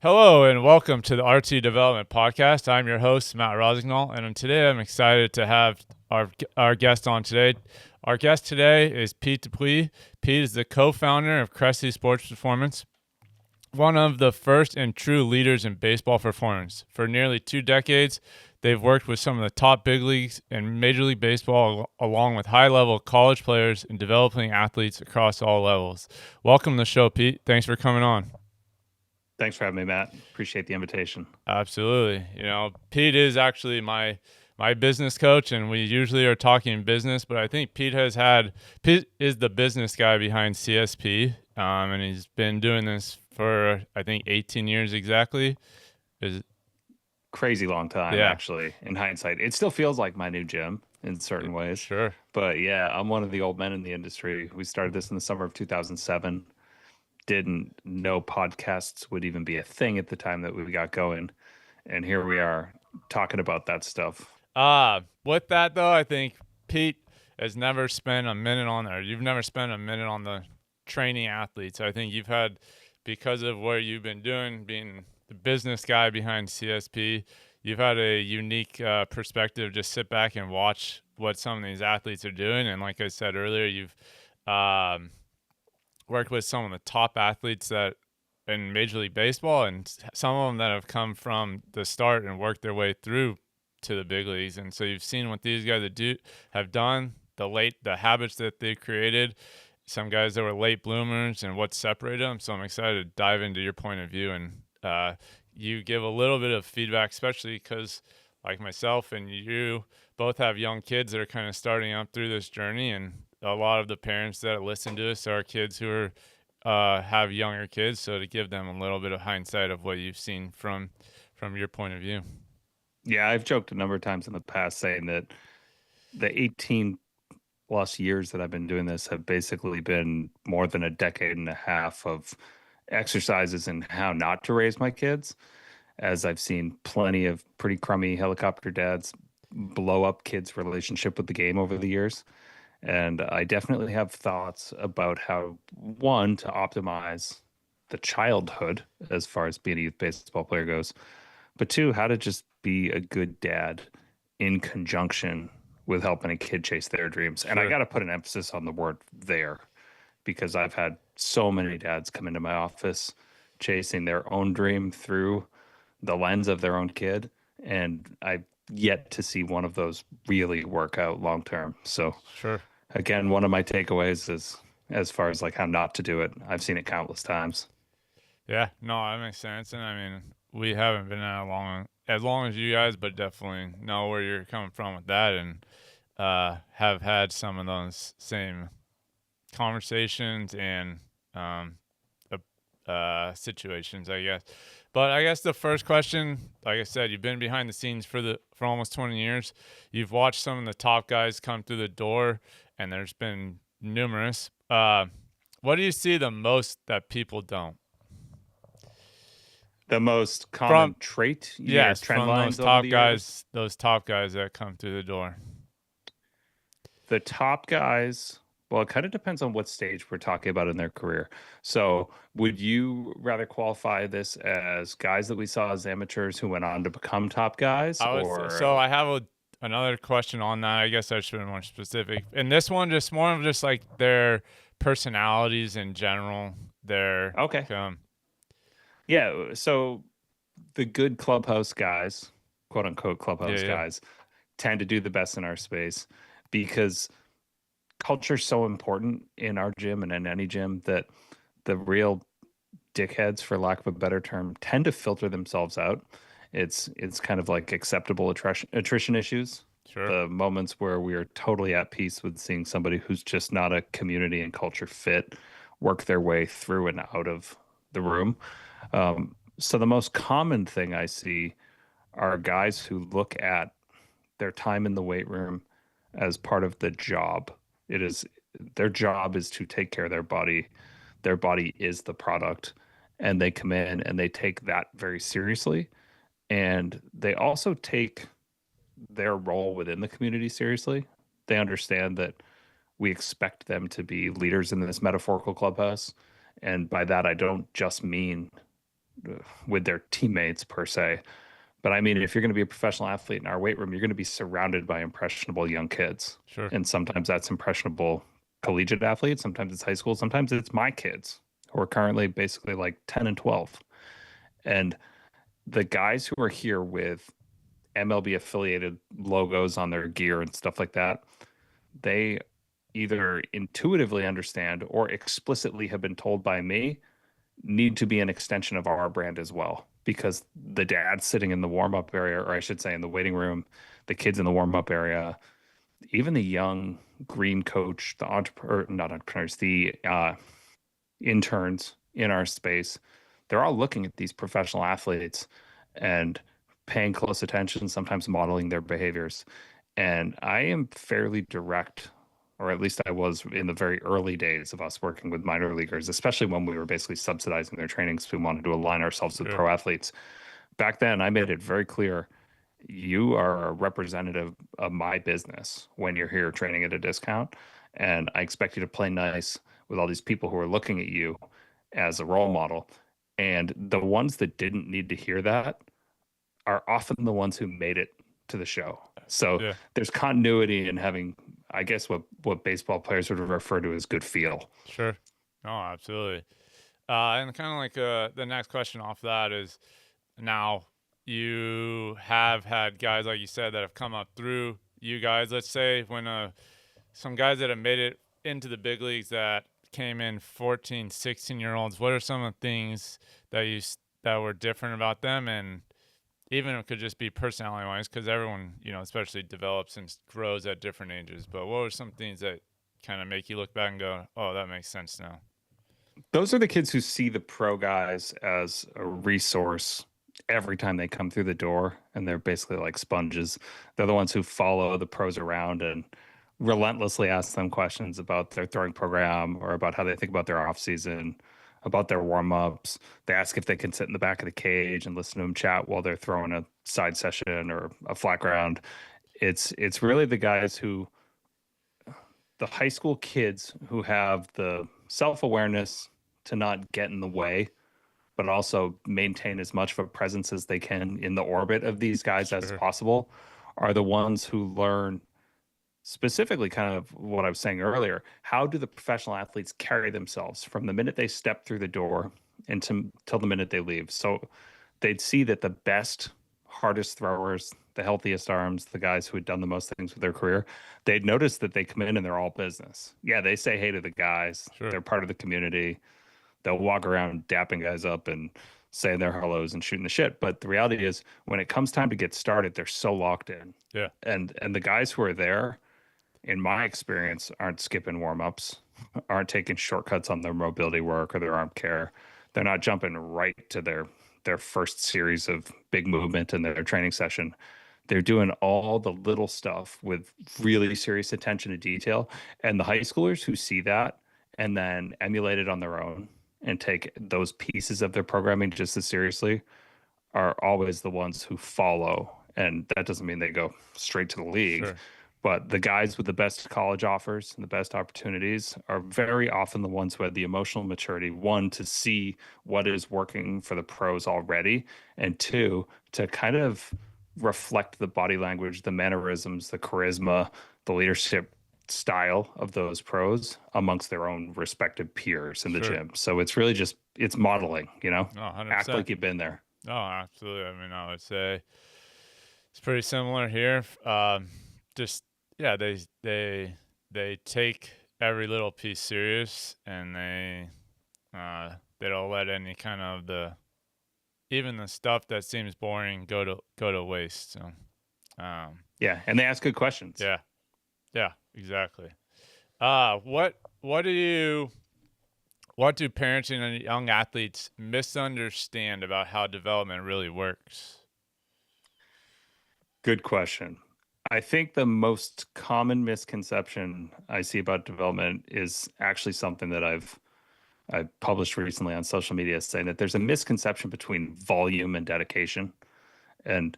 Hello and welcome to the RT Development Podcast. I'm your host, Matt Rossignol, and today I'm excited to have our guest on today. Our guest today is Pete Dupuis. Pete is the co-founder of Cressey Sports Performance, one of the first and true leaders in baseball performance. For nearly 2 decades, they've worked with some of the top big leagues and Major League Baseball, along with high-level college players and developing athletes across all levels. Welcome to the show, Pete. Thanks for coming on. Thanks for having me, Matt. Appreciate the invitation. Absolutely. Pete is actually my business coach, and we usually are talking business, but I think Pete is the business guy behind CSP, and he's been doing this for I think 18 years exactly. Is Crazy long time, Yeah, actually, in hindsight. It still feels like my new gym in certain ways. sure. But yeah, I'm one of the old men in the industry. We started this in the summer of 2007. Didn't know podcasts would even be a thing at the time that we got going. And here we are talking about that stuff. With that though, I think Pete has never spent a minute on there. You've never spent a minute on the training athletes. I think you've had, because of what you've been doing, being the business guy behind CSP, you've had a unique perspective. Just sit back and watch what some of these athletes are doing. And like I said earlier, you've um, worked with some of the top athletes that in Major League Baseball, and some of them that have come from the start and worked their way through to the big leagues. And so you've seen what these guys have done, the habits that they created, some guys that were late bloomers, and what separated them. So I'm excited to dive into your point of view, and you give a little bit of feedback, especially because like myself and you both have young kids that are kind of starting up through this journey, and a lot of the parents that listen to us are kids who are have younger kids, so to give them a little bit of hindsight of what you've seen from your point of view. Yeah, I've joked a number of times in the past saying that the 18 plus years that I've been doing this have basically been more than a decade and a half of exercises in how not to raise my kids, as I've seen plenty of pretty crummy helicopter dads blow up kids' relationship with the game over the years. And I definitely have thoughts about how, one, to optimize the childhood as far as being a youth baseball player goes, but two, how to just be a good dad in conjunction with helping a kid chase their dreams. And I Sure. got to put an emphasis on the word there because I've had so many dads come into my office chasing their own dream through the lens of their own kid. And I've yet to see one of those really work out long term. So, Sure. again, one of my takeaways is as far as like how not to do it, I've seen it countless times. Yeah, no, that makes sense. And I mean, we haven't been at as long as you guys, but definitely know where you're coming from with that, and have had some of those same conversations and um, situations, I guess. But I guess the first question, like I said, you've been behind the scenes for almost 20 years. You've watched some of the top guys come through the door, and there's been numerous. What do you see the most that people don't? The most From common trait, you mean, or Yes, trend from lines over the years? those top guys that come through the door. The top guys, well, it kind of depends on what stage we're talking about in their career. So, would you rather qualify this as guys that we saw as amateurs who went on to become top guys, So or I have another question on that. I guess I should be more specific. And this one, just more of just like their personalities in general. Their okay, um, yeah. So the good clubhouse guys, quote unquote yeah, clubhouse yeah, guys, tend to do the best in our space because culture is so important in our gym and in any gym that the real dickheads, for lack of a better term, tend to filter themselves out. It's kind of like acceptable attrition issues. sure, The moments where we are totally at peace with seeing somebody who's just not a community and culture fit work their way through and out of the room. So the most common thing I see are guys who look at their time in the weight room as part of the job. It is their job is to take care of their body. Their body is the product, and they come in and they take that very seriously. And they also take their role within the community seriously. They understand that we expect them to be leaders in this metaphorical clubhouse. And by that, I don't just mean with their teammates per se. But I mean, if you're going to be a professional athlete in our weight room, you're going to be surrounded by impressionable young kids. Sure. And sometimes that's impressionable collegiate athletes, sometimes it's high school, sometimes it's my kids who are currently basically like 10 and 12. And the guys who are here with MLB affiliated logos on their gear and stuff like that, they either intuitively understand or explicitly have been told by me need to be an extension of our brand as well. Because the dads sitting in the warm up area, or I should say in the waiting room, the kids in the warm up area, even the young green coach, the entrepreneur, not entrepreneurs, the interns in our space, they're all looking at these professional athletes and paying close attention, sometimes modeling their behaviors. And I am fairly direct, or at least I was in the very early days of us working with minor leaguers, especially when we were basically subsidizing their trainings. We wanted to align ourselves with Sure. pro athletes. Back then, I made it very clear you are a representative of my business when you're here training at a discount. And I expect you to play nice with all these people who are looking at you as a role model. And the ones that didn't need to hear that are often the ones who made it to the show. So Yeah. there's continuity in having, I guess, what baseball players would refer to as good feel. Sure. Oh, absolutely. And kind of like the next question off that is now you have had guys, like you said, that have come up through you guys. Let's say when some guys that have made it into the big leagues that came in 14, 16-year-olds, what are some of the things that were different about them? And even it could just be personality wise, because everyone, especially develops and grows at different ages. But what were some things that kind of make you look back and go, oh, that makes sense now? Those are the kids who see the pro guys as a resource every time they come through the door, and they're basically like sponges. They're the ones who follow the pros around and relentlessly ask them questions about their throwing program or about how they think about their off season, about their warm ups. They ask if they can sit in the back of the cage and listen to them chat while they're throwing a side session or a flat ground. It's really the guys who, the high school kids who have the self awareness to not get in the way, but also maintain as much of a presence as they can in the orbit of these guys as Sure. possible, are the ones who learn specifically kind of what I was saying earlier. How do the professional athletes carry themselves from the minute they step through the door until the minute they leave? So they'd see that the best, hardest throwers, the healthiest arms, the guys who had done the most things with their career, they'd notice that they come in and they're all business. Yeah, they say hey to the guys. Sure. They're part of the community. They'll walk around dapping guys up and saying their hellos and shooting the shit. But the reality is, when it comes time to get started, they're so locked in. Yeah. And the guys who are there, in my experience, aren't skipping warm-ups, aren't taking shortcuts on their mobility work or their arm care. They're not jumping right to their first series of big movement in their training session. They're doing all the little stuff with really serious attention to detail. And the high schoolers who see that and then emulate it on their own and take those pieces of their programming just as seriously are always the ones who follow. And that doesn't mean they go straight to the league, Sure. but the guys with the best college offers and the best opportunities are very often the ones who had the emotional maturity, one, to see what is working for the pros already, and two, to kind of reflect the body language, the mannerisms, the charisma, the leadership style of those pros amongst their own respective peers in the Sure. gym. So it's really just, it's modeling, Oh, act 100%. like you've been there. Oh, absolutely. I mean, I would say it's pretty similar here. Just yeah, they take every little piece serious, and they don't let any kind of even the stuff that seems boring go to waste. So, Yeah. And they ask good questions. yeah, yeah, exactly. What do parenting and young athletes misunderstand about how development really works? Good question. I think the most common misconception I see about development is actually something that I've published recently on social media, saying that there's a misconception between volume and dedication. And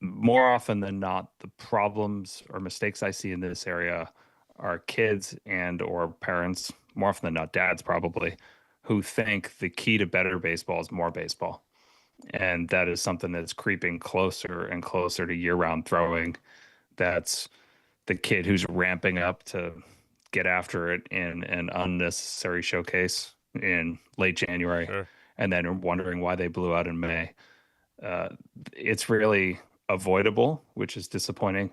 more often than not, the problems or mistakes I see in this area are kids and or parents, more often than not dads probably, who think the key to better baseball is more baseball. And that is something that's creeping closer and closer to year-round throwing. That's the kid who's ramping up to get after it in an unnecessary showcase in late January Sure. and then wondering why they blew out in May. Uh, it's really avoidable, which is disappointing,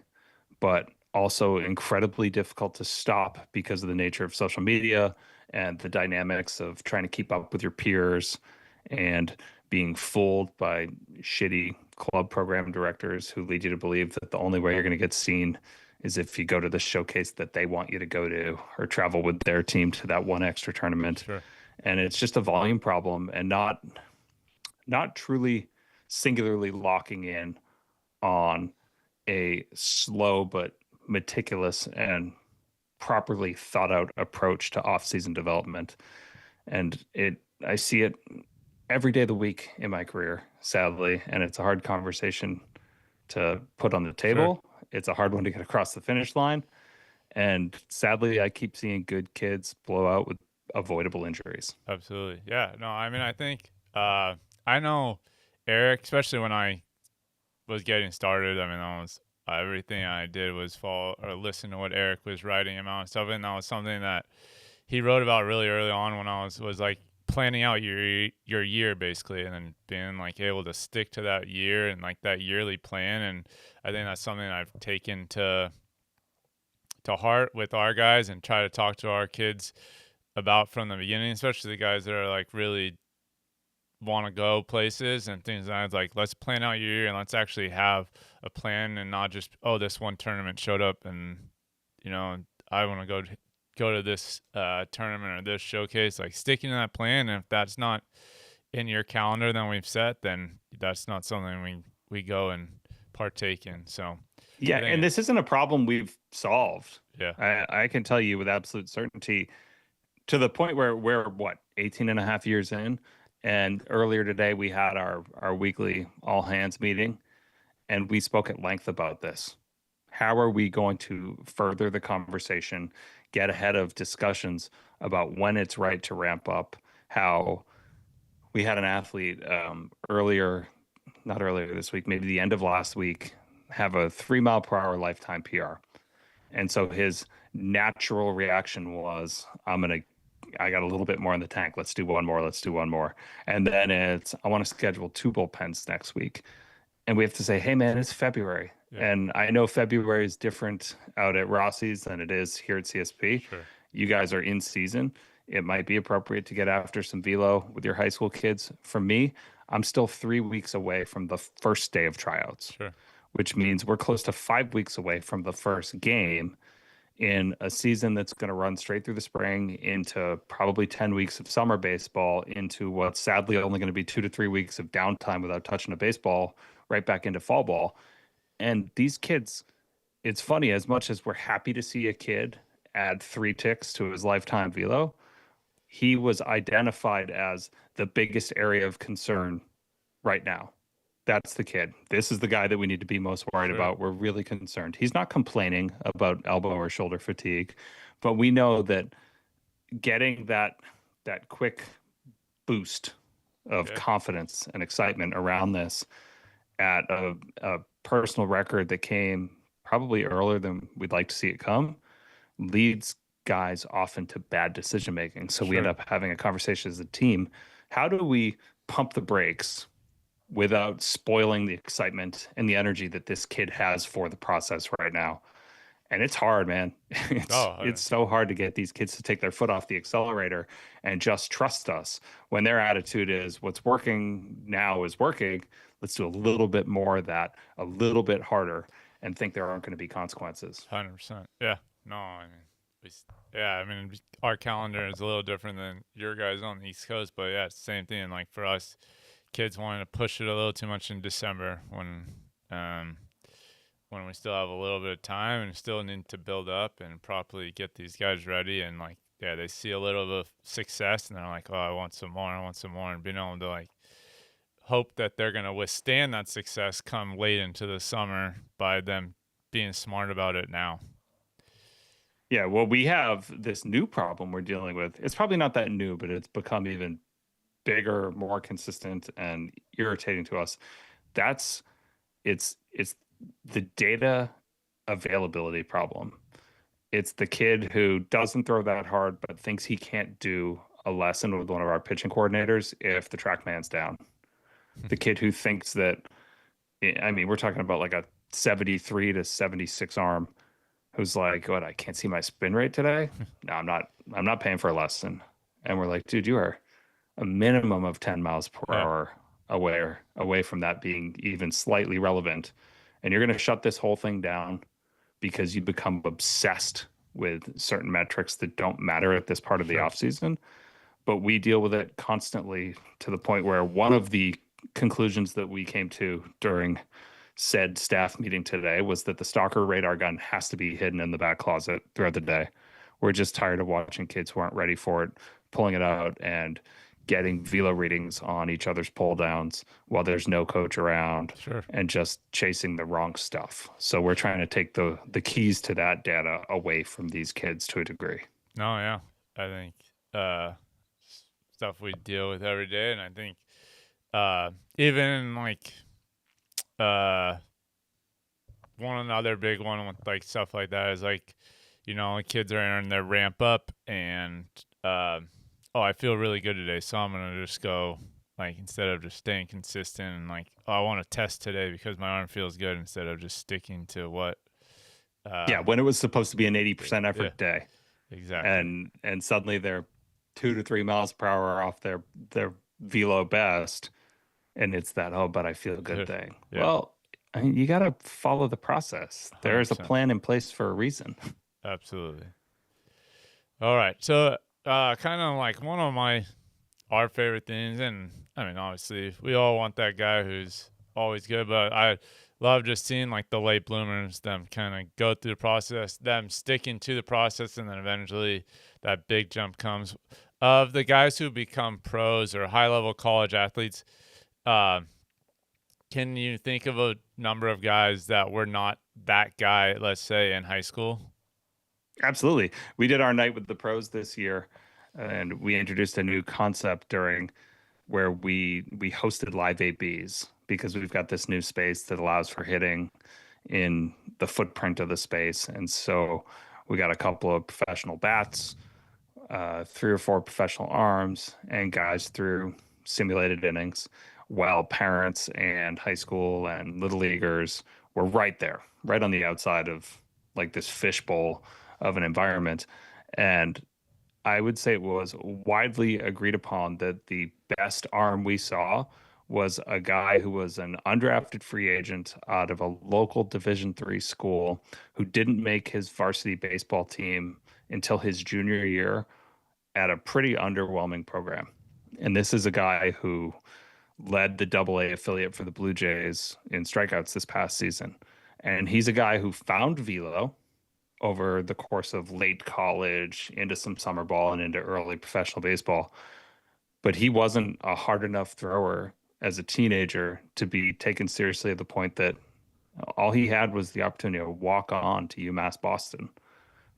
but also incredibly difficult to stop because of the nature of social media and the dynamics of trying to keep up with your peers and being fooled by shitty club program directors who lead you to believe that the only way you're going to get seen is if you go to the showcase that they want you to go to or travel with their team to that one extra tournament. Sure. And it's just a volume problem and not truly singularly locking in on a slow but meticulous and properly thought out approach to off-season development. And I see it every day of the week in my career, sadly, and it's a hard conversation to put on the Sure. table. It's a hard one to get across the finish line. And sadly, I keep seeing good kids blow out with avoidable injuries. Absolutely. Yeah. No, I mean, I think I know Eric, especially when I was getting started. I mean, that was everything I did was follow or listen to what Eric was writing about stuff, and that was something that he wrote about really early on when I was like planning out your year basically, and then being like able to stick to that year and like that yearly plan. And I think that's something I've taken to heart with our guys and try to talk to our kids about from the beginning, especially the guys that are like really want to go places and things like that. Like, let's plan out your year and let's actually have a plan and not just, oh, this one tournament showed up and, you know, I want to go to this tournament or this showcase. Like, sticking to that plan. And if that's not in your calendar that we've set, then that's not something we go and partake in. So, Yeah, I and think, this isn't a problem we've solved. yeah, I can tell you with absolute certainty to the point where we're what 18 and a half years in, and earlier today we had our weekly all hands meeting and we spoke at length about this. How are we going to further the conversation, get ahead of discussions about when it's right to ramp up? How we had an athlete earlier, not earlier this week, maybe the end of last week, have a 3 mile per hour lifetime PR. And so his natural reaction was, I got a little bit more in the tank. Let's do one more. Let's do one more. And then I want to schedule 2 bullpens next week. And we have to say, hey, man, it's February. yeah, And I know February is different out at Rossi's than it is here at CSP. sure, You guys are in season. It might be appropriate to get after some velo with your high school kids. For me, I'm still 3 weeks away from the first day of tryouts, sure, which means we're close to 5 weeks away from the first game in a season that's going to run straight through the spring into probably 10 weeks of summer baseball into what's sadly only going to be 2 to 3 weeks of downtime without touching a baseball right back into fall ball. And these kids, it's funny, as much as we're happy to see a kid add 3 ticks to his lifetime velo, he was identified as the biggest area of concern right now. That's the kid. This is the guy that we need to be most worried sure, about. We're really concerned. He's not complaining about elbow or shoulder fatigue, but we know that getting that quick boost of yeah, confidence and excitement around this at a personal record that came probably earlier than we'd like to see it come leads guys often to bad decision making. So we end sure, up having a conversation as a team. How do we pump the brakes without spoiling the excitement and the energy that this kid has for the process right now? And it's hard, man. It's oh, it's so hard to get these kids to take their foot off the accelerator and just trust us when their attitude is what's working now is working. Let's do a little bit more of that, a little bit harder, and think there aren't going to be consequences. 100%. Yeah. No, I mean, yeah, I mean, our calendar is a little different than your guys on the East Coast, but yeah, it's the same thing. Like for us, kids wanting to push it a little too much in December um, when we still have a little bit of time and still need to build up and properly get these guys ready. And like, yeah, they see a little bit of success and they're like, oh, I want some more. I want some more. And being able to like hope that they're going to withstand that success come late into the summer by them being smart about it now. Yeah, well, we have this new problem we're dealing with. It's probably not that new, but it's become even bigger, more consistent, and irritating to us. That's it's the data availability problem. It's the kid who doesn't throw that hard, but thinks he can't do a lesson with one of our pitching coordinators if the track man's down. The kid who thinks that, I mean, we're talking about like a 73 to 76 arm who's like, what, I can't see my spin rate today? No, I'm not paying for a lesson. And we're like, dude, you are a minimum of 10 miles per Yeah, hour away from that being even slightly relevant. And you're going to shut this whole thing down because you become obsessed with certain metrics that don't matter at this part of the sure. off season. But we deal with it constantly to the point where one of the conclusions that we came to during said staff meeting today was that the stalker radar gun has to be hidden in the back closet throughout the day. We're just tired of watching kids who aren't ready for it, pulling it out and getting velo readings on each other's pull downs while there's no coach around Sure. and just chasing the wrong stuff. So we're trying to take the keys to that data away from these kids to a degree. No, yeah. I think stuff we deal with every day, and I think even like uh one another big one with like stuff like that is like, kids are in their ramp up and oh, I feel really good today, so I'm gonna just go, like, instead of just staying consistent and like, oh, I want to test today because my arm feels good, instead of just sticking to what Yeah, uh when it was supposed to be an 80% yeah, effort day. exactly. And suddenly they're 2 to 3 miles per hour off their velo best, and it's that, oh, but I feel good thing. Yeah, Well, I mean, you got to follow the process. There's a 100%. plan in place for a reason. Absolutely. All right. So, kind of like one of our favorite things, and I mean, obviously, we all want that guy who's always good, but I love just seeing like the late bloomers, them kind of go through the process, them sticking to the process, and then eventually that big jump comes. Of the guys who become pros or high level college athletes, uh, can you think of a number of guys that were not that guy, let's say, in high school? Absolutely. We did our night with the pros this year, and we introduced a new concept during where we hosted live ABs because we've got this new space that allows for hitting in the footprint of the space. And so we got a couple of professional bats, 3 or 4 professional arms, and guys through simulated innings, while parents and high school and little leaguers were right there, right on the outside of like this fishbowl of an environment. And I would say it was widely agreed upon that the best arm we saw was a guy who was an undrafted free agent out of a local Division III school who didn't make his varsity baseball team until his junior year at a pretty underwhelming program. And this is a guy who led the AA affiliate for the Blue Jays in strikeouts this past season. And he's a guy who found velo over the course of late college into some summer ball and into early professional baseball. But he wasn't a hard enough thrower as a teenager to be taken seriously at the point that all he had was the opportunity to walk on to UMass Boston,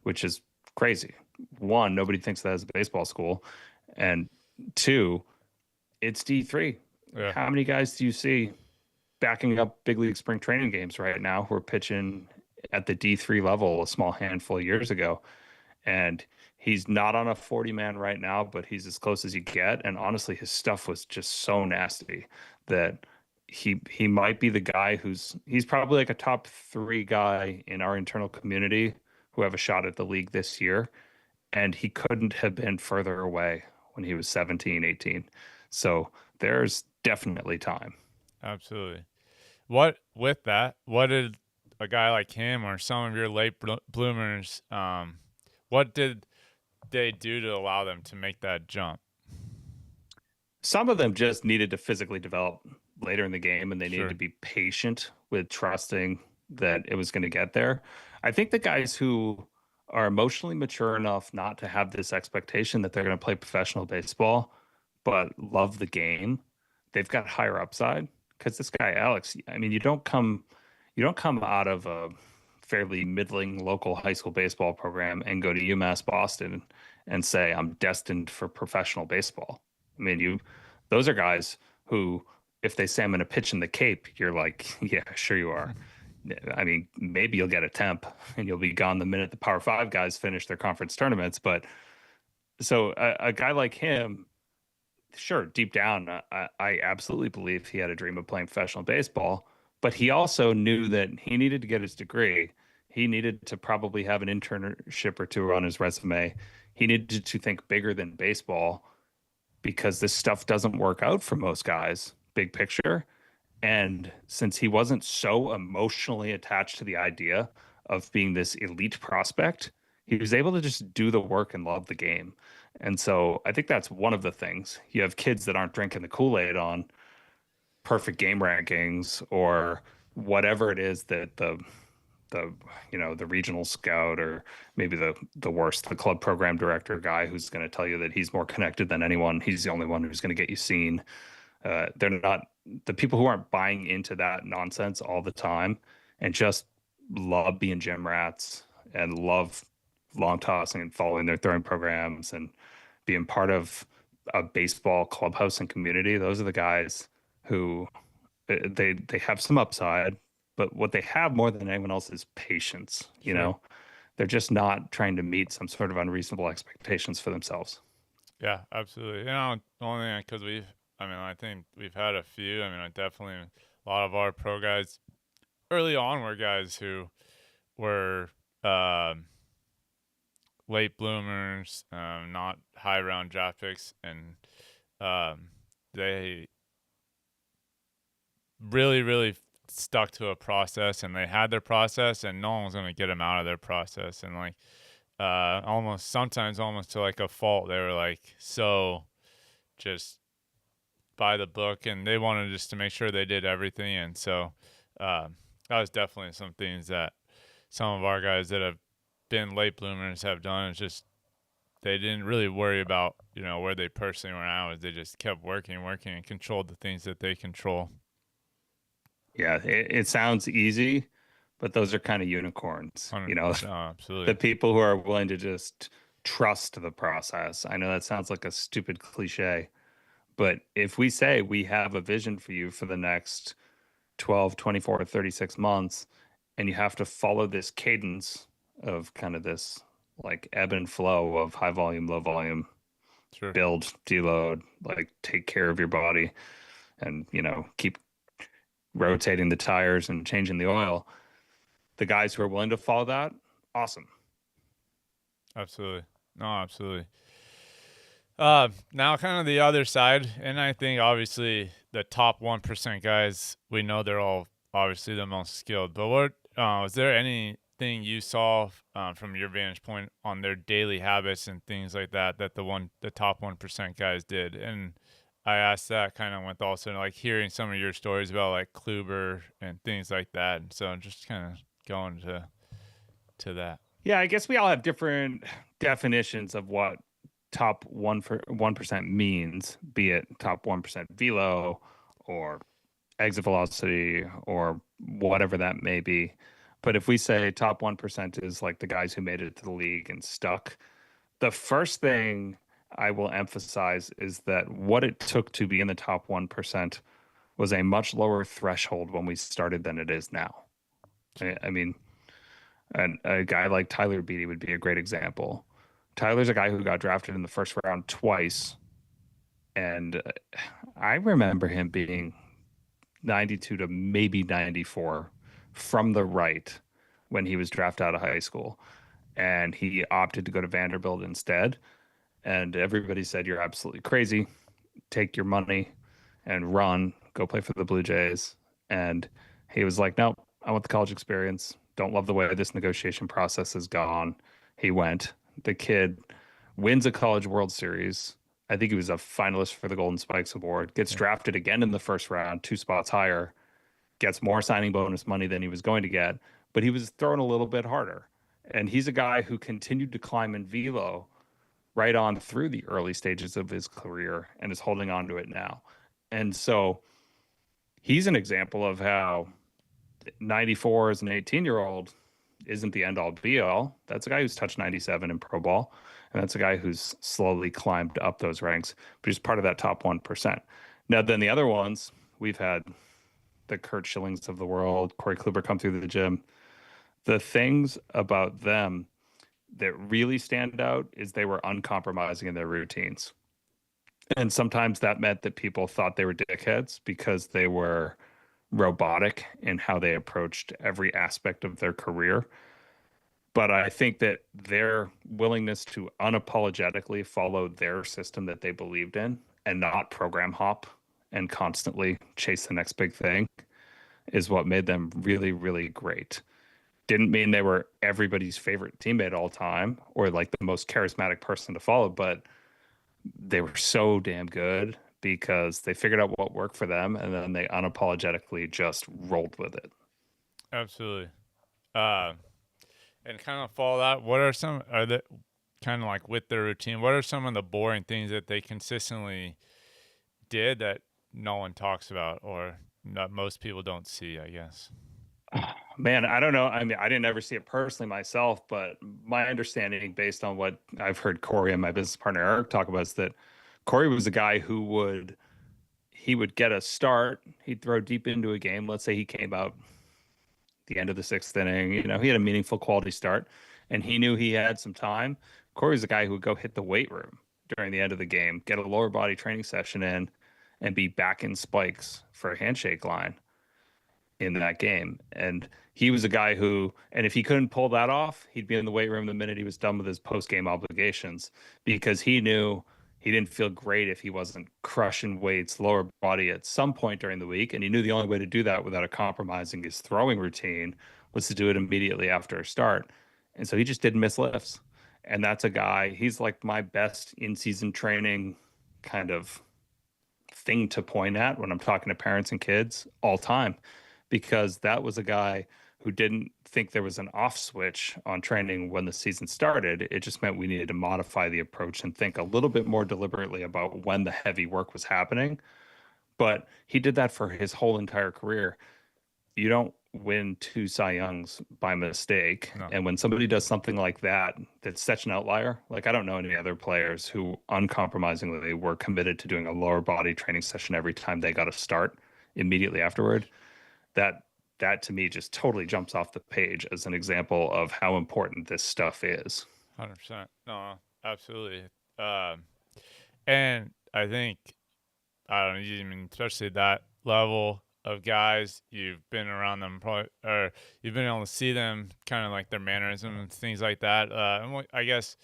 which is crazy. One, nobody thinks that as a baseball school. And two, it's D3. Yeah. How many guys do you see backing up big league spring training games right now who are pitching at the D3 level a small handful of years ago? And he's not on a 40 man right now, but he's as close as you get. And honestly, his stuff was just so nasty that he might be the guy he's probably like a top 3 guy in our internal community who have a shot at the league this year. And he couldn't have been further away when he was 17, 18. So there's definitely time. Absolutely. What did a guy like him or some of your late bloomers, what did they do to allow them to make that jump? Some of them just needed to physically develop later in the game, and they needed to Sure. be patient with trusting that it was going to get there. I think the guys who are emotionally mature enough not to have this expectation that they're going to play professional baseball, but love the game, they've got higher upside. Because this guy Alex, I mean, you don't come out of a fairly middling local high school baseball program and go to UMass Boston and say, I'm destined for professional baseball. I mean, those are guys who, if they say I'm going to pitch in the Cape, you're like, yeah, sure you are. I mean, maybe you'll get a temp and you'll be gone the minute the Power Five guys finish their conference tournaments. But so a guy like him, sure, deep down, I absolutely believe he had a dream of playing professional baseball, but he also knew that he needed to get his degree. He needed to probably have an internship or two on his resume. He needed to think bigger than baseball because this stuff doesn't work out for most guys, big picture. And since he wasn't so emotionally attached to the idea of being this elite prospect, he was able to just do the work and love the game. And so I think that's one of the things. You have kids that aren't drinking the Kool-Aid on perfect game rankings or whatever it is that the the regional scout or maybe the worst, the club program director guy who's going to tell you that he's more connected than anyone. He's the only one who's going to get you seen. They're not the people who aren't buying into that nonsense all the time and just love being gym rats and love long tossing and following their throwing programs and being part of a baseball clubhouse and community. Those are the guys who they have some upside, but what they have more than anyone else is patience. Sure. They're just not trying to meet some sort of unreasonable expectations for themselves. Yeah, absolutely. Only because I think we've had a few. I definitely, a lot of our pro guys early on were guys who were late bloomers, not high round draft picks, and they really, really stuck to a process, and they had their process, and no one was going to get them out of their process. And like, sometimes almost to like a fault, they were like, so just by the book, and they wanted just to make sure they did everything. And so, that was definitely some things that some of our guys that have been late bloomers have done. It's just, they didn't really worry about, where they personally were at. They just kept working, and controlled the things that they control. Yeah, it sounds easy, but those are kind of unicorns. 100%, The absolutely. people who are willing to just trust the process. I know that sounds like a stupid cliche, but if we say we have a vision for you for the next 12, 24, 36 months, and you have to follow this cadence of kind of this like ebb and flow of high volume, low volume, Sure. build, deload, like take care of your body and, keep rotating the tires and changing the oil. The guys who are willing to follow that, awesome. Absolutely. No, absolutely. Now kind of the other side, and I think obviously the top 1% guys, we know they're all obviously the most skilled. But was there anything you saw from your vantage point on their daily habits and things like that the top 1% guys did? And I asked that kind of with also like hearing some of your stories about like Kluber and things like that. And so just kind of going to that. Yeah, I guess we all have different definitions of what top 1% means, be it top 1% velo or exit velocity or whatever that may be. But if we say top 1% is like the guys who made it to the league and stuck, the first thing I will emphasize is that what it took to be in the top 1% was a much lower threshold when we started than it is now. I mean, and a guy like Tyler Beatty would be a great example. Tyler's a guy who got drafted in the first round twice, and I remember him being 92 to maybe 94 from the right when he was drafted out of high school. And he opted to go to Vanderbilt instead. And everybody said, you're absolutely crazy. Take your money and run, go play for the Blue Jays. And he was like, no, I want the college experience. Don't love the way this negotiation process has gone. He went. The kid wins a college World Series. I think he was a finalist for the Golden Spikes Award, gets Yeah. drafted again in the first round, 2 spots higher, gets more signing bonus money than he was going to get, but he was thrown a little bit harder. And he's a guy who continued to climb in velo right on through the early stages of his career and is holding on to it now. And so he's an example of how 94 as an 18-year-old isn't the end all be all. That's a guy who's touched 97 in pro ball, and that's a guy who's slowly climbed up those ranks, but he's part of that top 1%. Now, then the other ones, we've had the Kurt Schillings of the world, Corey Kluber come through the gym. The things about them that really stand out is they were uncompromising in their routines. And sometimes that meant that people thought they were dickheads because they were robotic in how they approached every aspect of their career. But I think that their willingness to unapologetically follow their system that they believed in and not program hop and constantly chase the next big thing is what made them really, really great. Didn't mean they were everybody's favorite teammate all time or like the most charismatic person to follow, but they were so damn good because they figured out what worked for them and then they unapologetically just rolled with it. Absolutely. Uh, and kind of follow that. What are some are the kind of like with their routine? What are some of the boring things that they consistently did that no one talks about or that most people don't see? I guess. Man, I don't know. I mean, I didn't ever see it personally myself, but my understanding, based on what I've heard Corey and my business partner Eric talk about, is that Corey was a guy who would get a start. He'd throw deep into a game. Let's say he came out the end of the sixth inning. You know, he had a meaningful quality start, and he knew he had some time. Corey was a guy who would go hit the weight room during the end of the game, get a lower body training session in, and be back in spikes for a handshake line in that game. And he was a guy who, and if he couldn't pull that off, he'd be in the weight room the minute he was done with his post-game obligations because he knew he didn't feel great if he wasn't crushing weights, lower body at some point during the week. And he knew the only way to do that without compromising his throwing routine was to do it immediately after a start. And so he just didn't miss lifts. And that's a guy, he's like my best in-season training kind of thing to point at when I'm talking to parents and kids all time, because that was a guy who didn't think there was an off switch on training when the season started. It just meant we needed to modify the approach and think a little bit more deliberately about when the heavy work was happening. But he did that for his whole entire career. You don't win 2 Cy Youngs by mistake. No. And when somebody does something like that, that's such an outlier. Like, I don't know any other players who uncompromisingly were committed to doing a lower body training session every time they got a start immediately afterward. That to me just totally jumps off the page as an example of how important this stuff is. 100%. No, absolutely. And I think, I don't know, you mean, especially that level of guys, you've been around them probably, or you've been able to see them kind of like their mannerisms, things like that. And I guess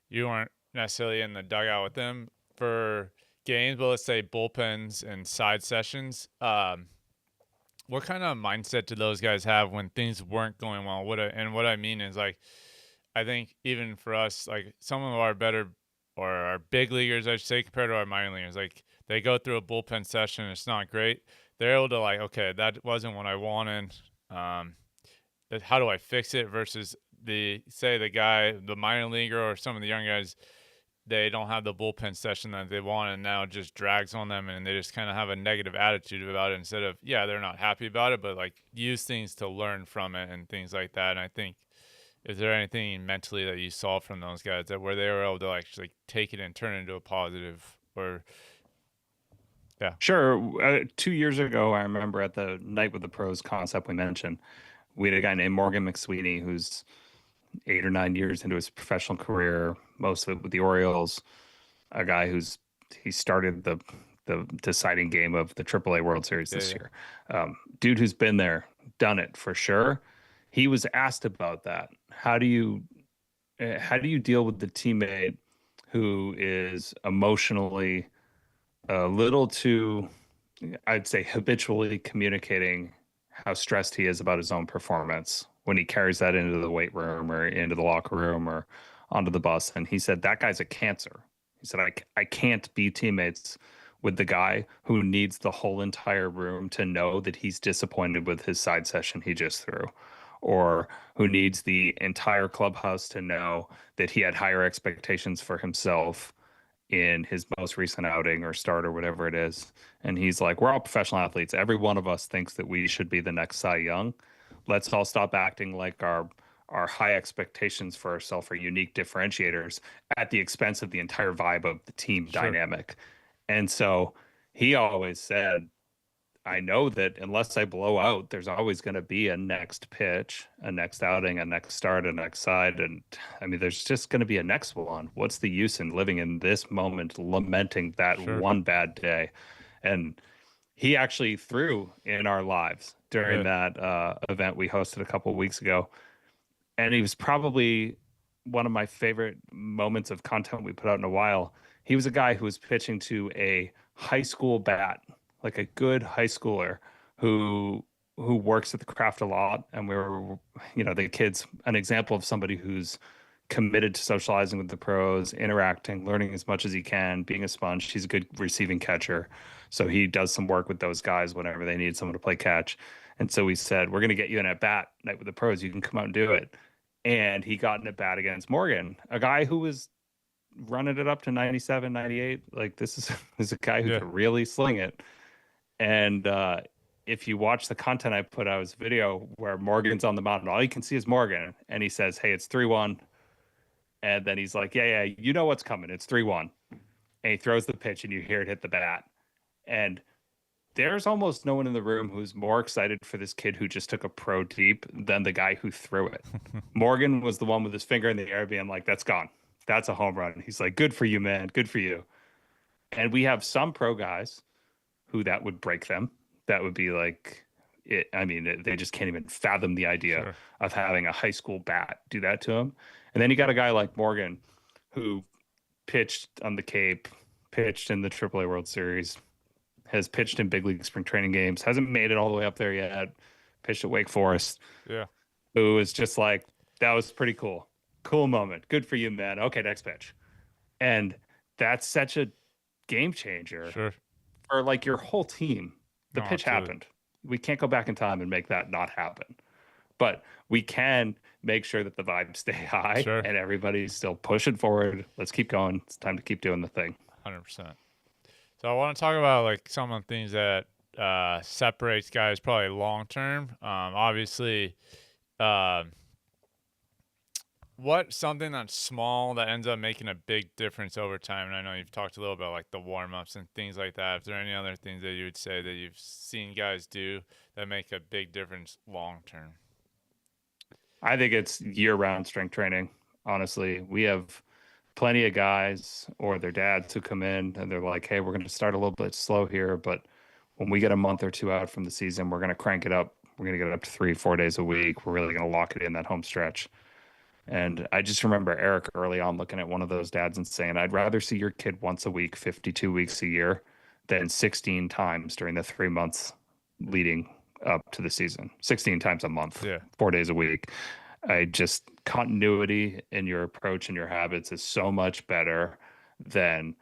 you weren't necessarily in the dugout with them for games, but let's say bullpens and side sessions. What kind of mindset did those guys have when things weren't going well? What I mean is, like, I think even for us, like some of our better or our big leaguers, I should say, compared to our minor leaguers, like they go through a bullpen session, it's not great. They're able to like, okay, that wasn't what I wanted. How do I fix it? Versus the minor leaguer or some of the young guys, they don't have the bullpen session that they want, and now it just drags on them, and they just kind of have a negative attitude about it instead of, yeah, they're not happy about it, but like use things to learn from it and things like that. And I think, is there anything mentally that you saw from those guys that where they were able to actually take it and turn it into a positive? Or yeah, Sure. 2 years ago, I remember at the Night with the Pros concept we mentioned, we had a guy named Morgan McSweeney who's 8 or 9 years into his professional career, most of it with the Orioles. A guy he started the deciding game of the AAA World Series this year. Dude who's been there, done it for sure. He was asked about that. How do you deal with the teammate who is emotionally a little too, I'd say, habitually communicating how stressed he is about his own performance when he carries that into the weight room or into the locker room or onto the bus? And he said, that guy's a cancer. He said, I can't be teammates with the guy who needs the whole entire room to know that he's disappointed with his side session he just threw, or who needs the entire clubhouse to know that he had higher expectations for himself in his most recent outing or start or whatever it is. And he's like, we're all professional athletes. Every one of us thinks that we should be the next Cy Young. Let's all stop acting like our our high expectations for ourselves are unique differentiators at the expense of the entire vibe of the team Sure. dynamic. And so he always said, I know that unless I blow out, there's always going to be a next pitch, a next outing, a next start, a next side. And I mean, there's just going to be a next one. What's the use in living in this moment, lamenting that Sure. one bad day? And he actually threw in our lives during Yeah. that event we hosted a couple of weeks ago. And he was probably one of my favorite moments of content we put out in a while. He was a guy who was pitching to a high school bat, like a good high schooler who works at the craft a lot. And we were, the kid's an example of somebody who's committed to socializing with the pros, interacting, learning as much as he can, being a sponge. He's a good receiving catcher. So he does some work with those guys whenever they need someone to play catch. And so we said, we're going to get you an at bat night with the pros. You can come out and do it. And he got an at bat against Morgan, a guy who was running it up to 97, 98. Like this is a guy who Yeah. could really sling it. And if you watch the content I put out, was a video where Morgan's on the mound, and all you can see is Morgan, and he says, "Hey, it's 3-1." And then he's like, yeah, you know what's coming. It's 3-1. And he throws the pitch and you hear it hit the bat. And there's almost no one in the room who's more excited for this kid who just took a pro deep than the guy who threw it. Morgan was the one with his finger in the air being like, that's gone. That's a home run. He's like, good for you, man. Good for you. And we have some pro guys who that would break them. That would be like, they just can't even fathom the idea Sure. of having a high school bat do that to him. And then you got a guy like Morgan who pitched on the Cape, pitched in the AAA World Series, has pitched in big league spring training games, hasn't made it all the way up there yet, pitched at Wake Forest. Yeah. Who was just like, that was pretty cool. Cool moment. Good for you, man. Okay, next pitch. And that's such a game changer Sure. for like your whole team. The No, pitch absolutely. happened. We can't go back in time and make that not happen. But we can make sure that the vibes stay high Sure. and everybody's still pushing forward. Let's keep going. It's time to keep doing the thing. 100%. So I want to talk about like some of the things that separates guys probably long term. Obviously, uh, what something that's small that ends up making a big difference over time. And I know you've talked a little about like the warm ups and things like that. Is there any other things that you would say that you've seen guys do that make a big difference long term? I think it's year-round strength training. Honestly, we have plenty of guys or their dads who come in and they're like, "Hey, we're going to start a little bit slow here, but when we get a month or two out from the season, we're going to crank it up. We're going to get it up to 3, 4 days a week. We're really going to lock it in that home stretch." And I just remember Eric early on looking at one of those dads and saying, "I'd rather see your kid once a week, 52 weeks a year, than 16 times during the 3 months leading up to the season. 16 times a month, Yeah. 4 days a week." I just continuity in your approach and your habits is so much better than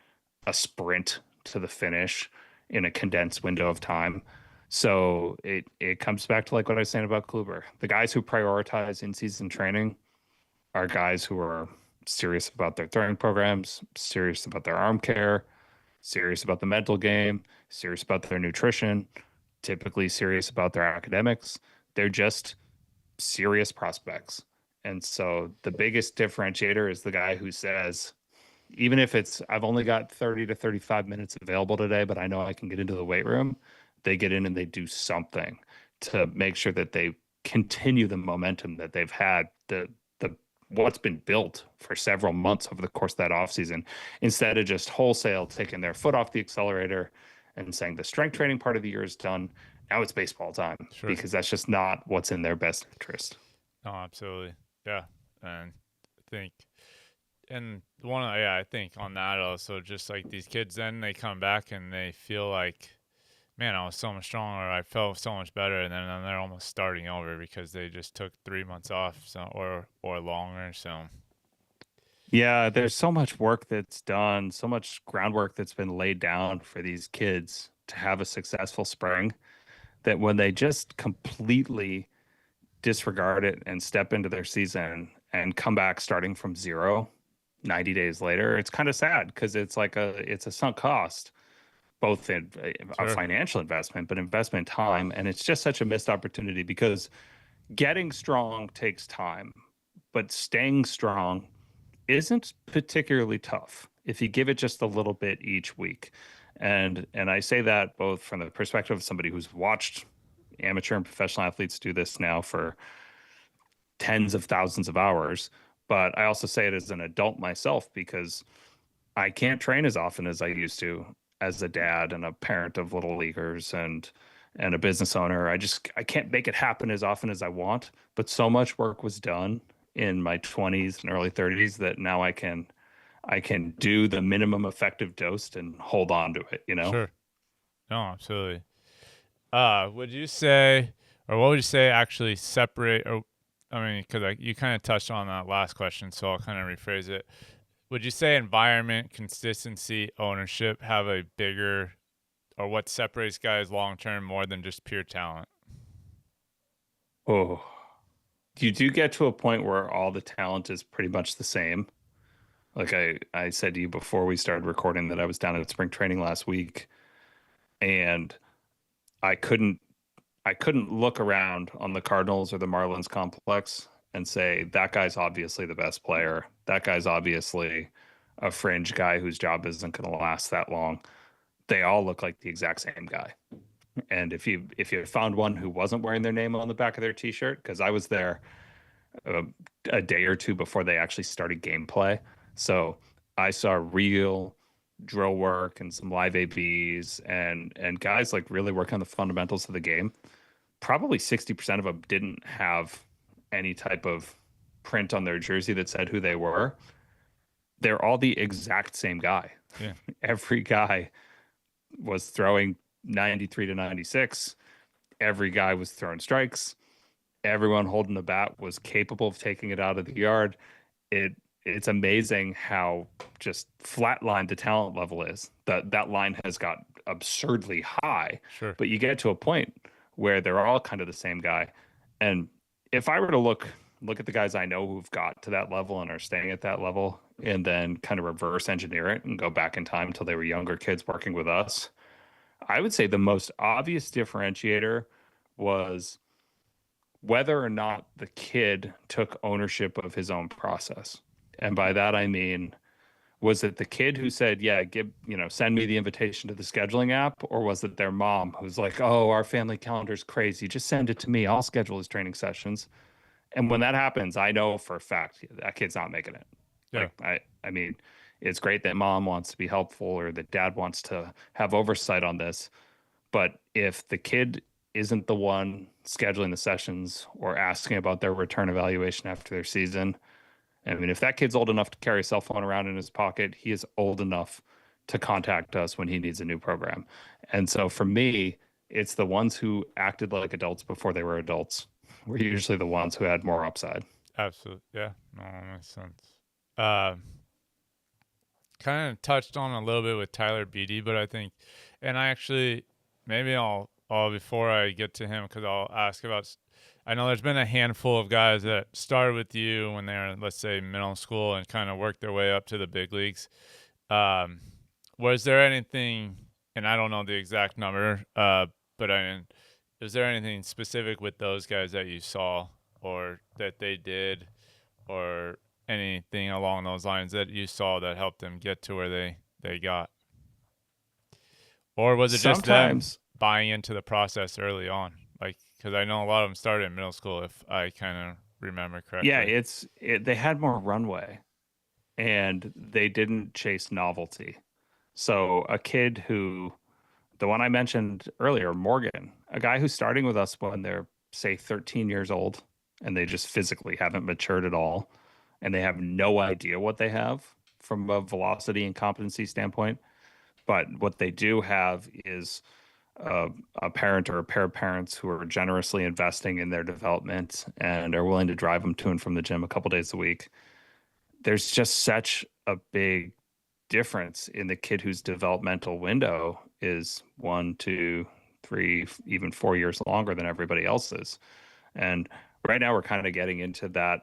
a sprint to the finish in a condensed window of time. So it comes back to like what I was saying about Kluber. The guys who prioritize in-season training are guys who are serious about their throwing programs, serious about their arm care, serious about the mental game, serious about their nutrition, typically serious about their academics. They're just serious prospects. And so the biggest differentiator is the guy who says, even if it's, I've only got 30 to 35 minutes available today, but I know I can get into the weight room, they get in and they do something to make sure that they continue the momentum that they've had, the what's been built for several months over the course of that offseason, instead of just wholesale taking their foot off the accelerator and saying the strength training part of the year is done. Now it's baseball time, Sure. because that's just not what's in their best interest. No, absolutely. Yeah. And I think, I think on that also, just like these kids, then they come back and they feel like, man, I was so much stronger. I felt so much better. And then they're almost starting over because they just took 3 months off, or longer. So, Yeah, there's so much work that's done, so much groundwork that's been laid down for these kids to have a successful spring, that when they just completely disregard it and step into their season and come back starting from zero 90 days later, it's kind of sad, because it's like it's a sunk cost, both in a sure. financial investment, but investment time. And it's just such a missed opportunity, because getting strong takes time. but staying strong isn't particularly tough if you give it just a little bit each week. And I say that both from the perspective of somebody who's watched amateur and professional athletes do this now for tens of thousands of hours, but I also say it as an adult myself because I can't train as often as I used to as a dad and a parent of little leaguers and a business owner. I can't make it happen as often as I want, but so much work was done in my 20s and early 30s that now I can do the minimum effective dose and hold on to it, you know? Sure. No, absolutely. Would you say, or what would you say actually separate, or I mean, because you kind of touched on that last question, so I'll kind of rephrase it. Would you say environment, consistency, ownership have a bigger, or what separates guys long term more than just pure talent? Oh, you do get to a point where all the talent is pretty much the same. Like I said to you before we started recording that I was down at spring training last week and I couldn't I couldn't look around on the Cardinals or the Marlins complex and say that guy's obviously the best player. That guy's obviously a fringe guy whose job isn't going to last that long. They all look like the exact same guy. And if you found one who wasn't wearing their name on the back of their t-shirt, because I was there a, a day or two before they actually started gameplay, so I saw real drill work and some live ABs and guys like really work on the fundamentals of the game. Probably 60% of them didn't have any type of print on their jersey that said who they were. They're all the exact same guy. Yeah, Every guy was throwing 93 to 96. Every guy was throwing strikes. Everyone holding the bat was capable of taking it out of the yard. It's amazing how just flatlined the talent level is. That line has got absurdly high, sure. but you get to a point where they're all kind of the same guy. And if I were to look at the guys I know who've got to that level and are staying at that level, and then kind of reverse engineer it and go back in time until they were younger kids working with us, I would say the most obvious differentiator was whether or not the kid took ownership of his own process. And by that I mean, was it the kid who said, "Yeah, send me the invitation to the scheduling app," or was it their mom who's like, "Oh, our family calendar's crazy. Just send it to me. I'll schedule his training sessions." And when that happens, I know for a fact that kid's not making it. Yeah, Like I mean, it's great that mom wants to be helpful or that dad wants to have oversight on this, but if the kid isn't the one scheduling the sessions or asking about their return evaluation after their season, I mean, if that kid's old enough to carry a cell phone around in his pocket, he is old enough to contact us when he needs a new program. And so for me, it's the ones who acted like adults before they were adults were usually the ones who had more upside. absolutely. Yeah, no, that makes sense. Uh, Kind of touched on a little bit with Tyler Beatty, but I think, and I actually, maybe I'll before I get to him, because I'll ask about. I know there's been a handful of guys that started with you when they were, let's say, middle school and kind of worked their way up to the big leagues. Um, was there anything, and I don't know the exact number, but is there anything specific with those guys that you saw or that they did, or anything along those lines that you saw that helped them get to where they got? Or was it just them Sometimes, buying into the process early on? Like, because I know a lot of them started in middle school, if I kind of remember yeah, correctly. they had more runway and they didn't chase novelty. So a kid who, the one I mentioned earlier, Morgan, a guy who's starting with us when they're, say, 13 years old and they just physically haven't matured at all and they have no idea what they have from a velocity and competency standpoint. But what they do have is a parent or a pair of parents who are generously investing in their development and are willing to drive them to and from the gym a couple days a week. There's just such a big difference in the kid whose developmental window is 1, 2, 3, even 4 years longer than everybody else's. And right now we're kind of getting into the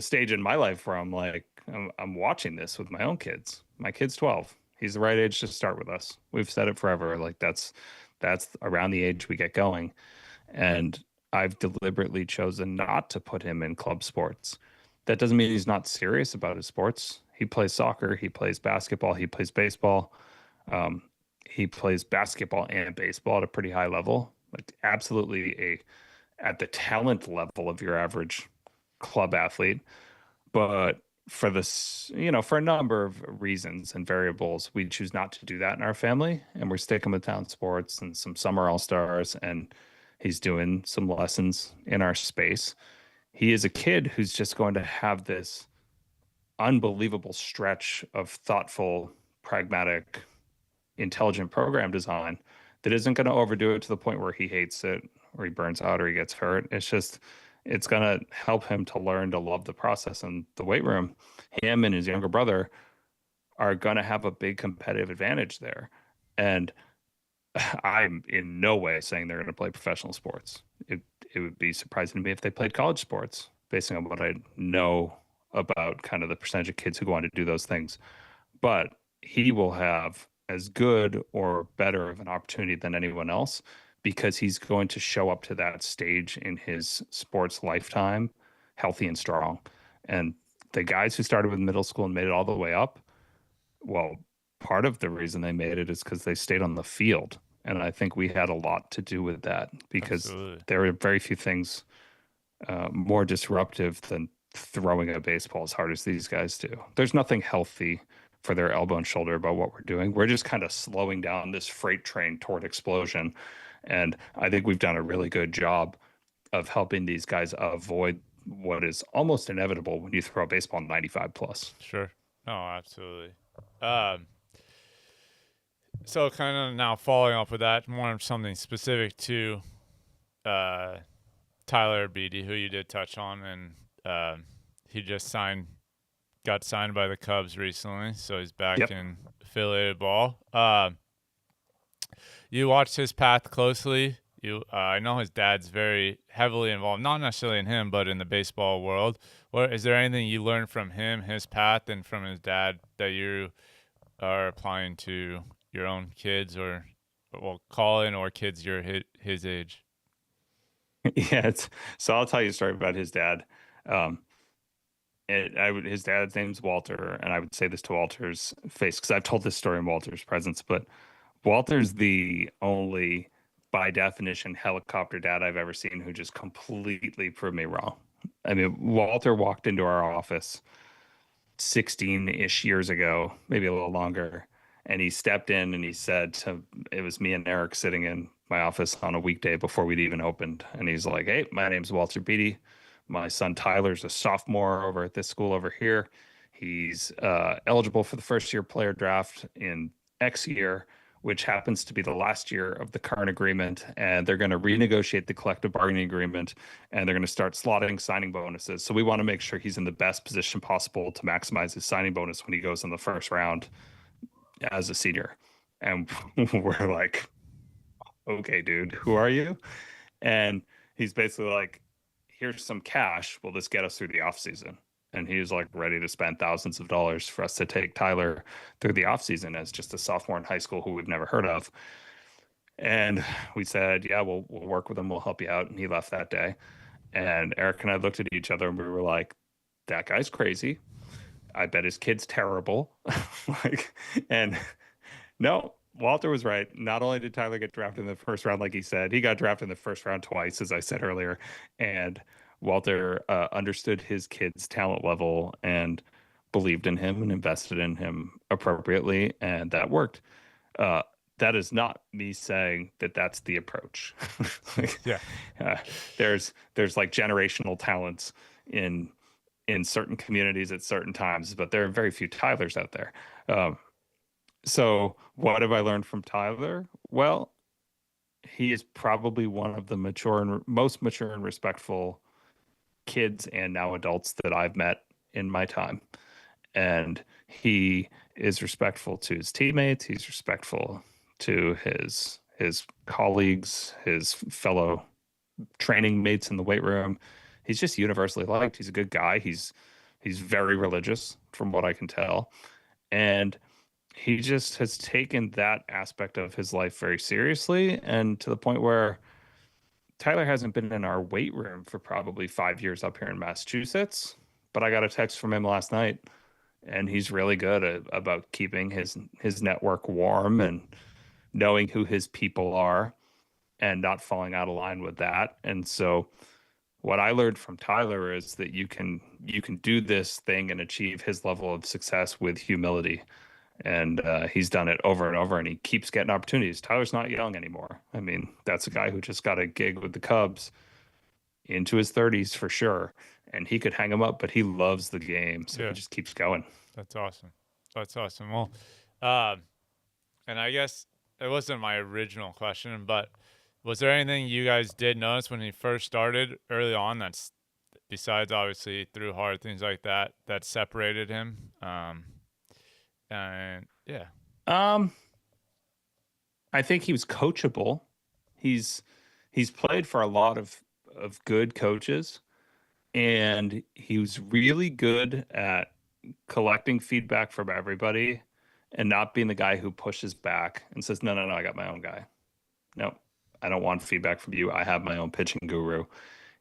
stage in my life where I'm like, I'm watching this with my own kids. My kid's 12. He's the right age to start with us. We've said it forever. Like that's around the age we get going. And I've deliberately chosen not to put him in club sports That doesn't mean he's not serious about his sports. He plays soccer, he plays basketball, he plays baseball. Um, he plays basketball and baseball at a pretty high level, like absolutely a at the talent level of your average club athlete. But for this, for a number of reasons and variables, we choose not to do that in our family, and we're sticking with town sports and some summer all stars, and he's doing some lessons in our space. He is a kid who's just going to have this unbelievable stretch of thoughtful, pragmatic, intelligent program design that isn't going to overdo it to the point where he hates it or he burns out or he gets hurt. It's going to help him to learn to love the process in the weight room. Him and his younger brother are going to have a big competitive advantage there. And I'm in no way saying they're going to play professional sports. It would be surprising to me if they played college sports, based on what I know about kind of the percentage of kids who go on to do those things. But he will have as good or better of an opportunity than anyone else because he's going to show up to that stage in his sports lifetime healthy and strong. And the guys who started with middle school and made it all the way up, well, part of the reason they made it is because they stayed on the field. And I think we had a lot to do with that because Absolutely. there are very few things more disruptive than throwing a baseball as hard as these guys do. There's nothing healthy for their elbow and shoulder about what we're doing. We're just kind of slowing down this freight train toward explosion. And I think we've done a really good job of helping these guys avoid what is almost inevitable when you throw a baseball 95 plus. Sure. No, absolutely. Um, so kind of now following up with that, more of something specific to uh, Tyler Beatty, who you did touch on, and he just got signed by the Cubs recently, so he's back Yep. in affiliated ball. You watched his path closely. I know his dad's very heavily involved, not necessarily in him, but in the baseball world. Is there anything you learned from him, his path, and from his dad that you are applying to your own kids, or well, Colin, or kids his age? Yeah, so I'll tell you a story about his dad. Um, his dad's name's Walter, and I would say this to Walter's face because I've told this story in Walter's presence, but Walter's the only, by definition, helicopter dad I've ever seen who just completely proved me wrong. I mean, Walter walked into our office 16-ish years ago, maybe a little longer. And he stepped in and he said it was me and Eric sitting in my office on a weekday before we'd even opened. And he's like, "Hey, my name's Walter Beatty. My son Tyler's a sophomore over at this school over here. He's eligible for the first year player draft in X year, which happens to be the last year of the current agreement. And they're going to renegotiate the collective bargaining agreement and they're going to start slotting signing bonuses. So we want to make sure he's in the best position possible to maximize his signing bonus when he goes in the first round as a senior." And we're like, "Okay, dude, who are you?" And he's basically like, "Here's some cash. Will this get us through the off season?" And he's like ready to spend thousands of dollars for us to take Tyler through the off season as just a sophomore in high school who we've never heard of. And we said, "Yeah, we'll work with him. We'll help you out." And he left that day. And Eric and I looked at each other and we were like, "That guy's crazy. I bet his kid's terrible." Like, and no, Walter was right. Not only did Tyler get drafted in the first round, like he said, he got drafted in the first round twice, as I said earlier. And Walter understood his kid's talent level and believed in him and invested in him appropriately, and that worked. Uh, that is not me saying that that's the approach. Like, Yeah. uh, there's like generational talents in certain communities at certain times, but there are very few Tylers out there. So what have I learned from Tyler? Well, he is probably one of the most mature and respectful kids and now adults that I've met in my time. And he is respectful to his teammates. He's respectful to his colleagues, his fellow training mates in the weight room. He's just universally liked. He's a good guy. He's very religious from what I can tell. And he just has taken that aspect of his life very seriously, and to the point where Tyler hasn't been in our weight room for probably 5 years up here in Massachusetts, but I got a text from him last night, and he's really good about keeping his network warm and knowing who his people are and not falling out of line with that. And so what I learned from Tyler is that you can do this thing and achieve his level of success with humility. And he's done it over and over, and he keeps getting opportunities. Tyler's not young anymore. I mean, that's a guy who just got a gig with the Cubs into his 30s for sure, and he could hang him up, but he loves the game, so he Yeah, just keeps going. that's awesome. That's awesome. Well, um, and I guess it wasn't my original question, but was there anything you guys did notice when he first started early on that's besides obviously through hard things like that that separated him? And yeah, Um, I think he was coachable. He's he's played for a lot of good coaches, and he was really good at collecting feedback from everybody and not being the guy who pushes back and says, "No, no, no, I got my own guy. No, I don't want feedback from you. I have my own pitching guru."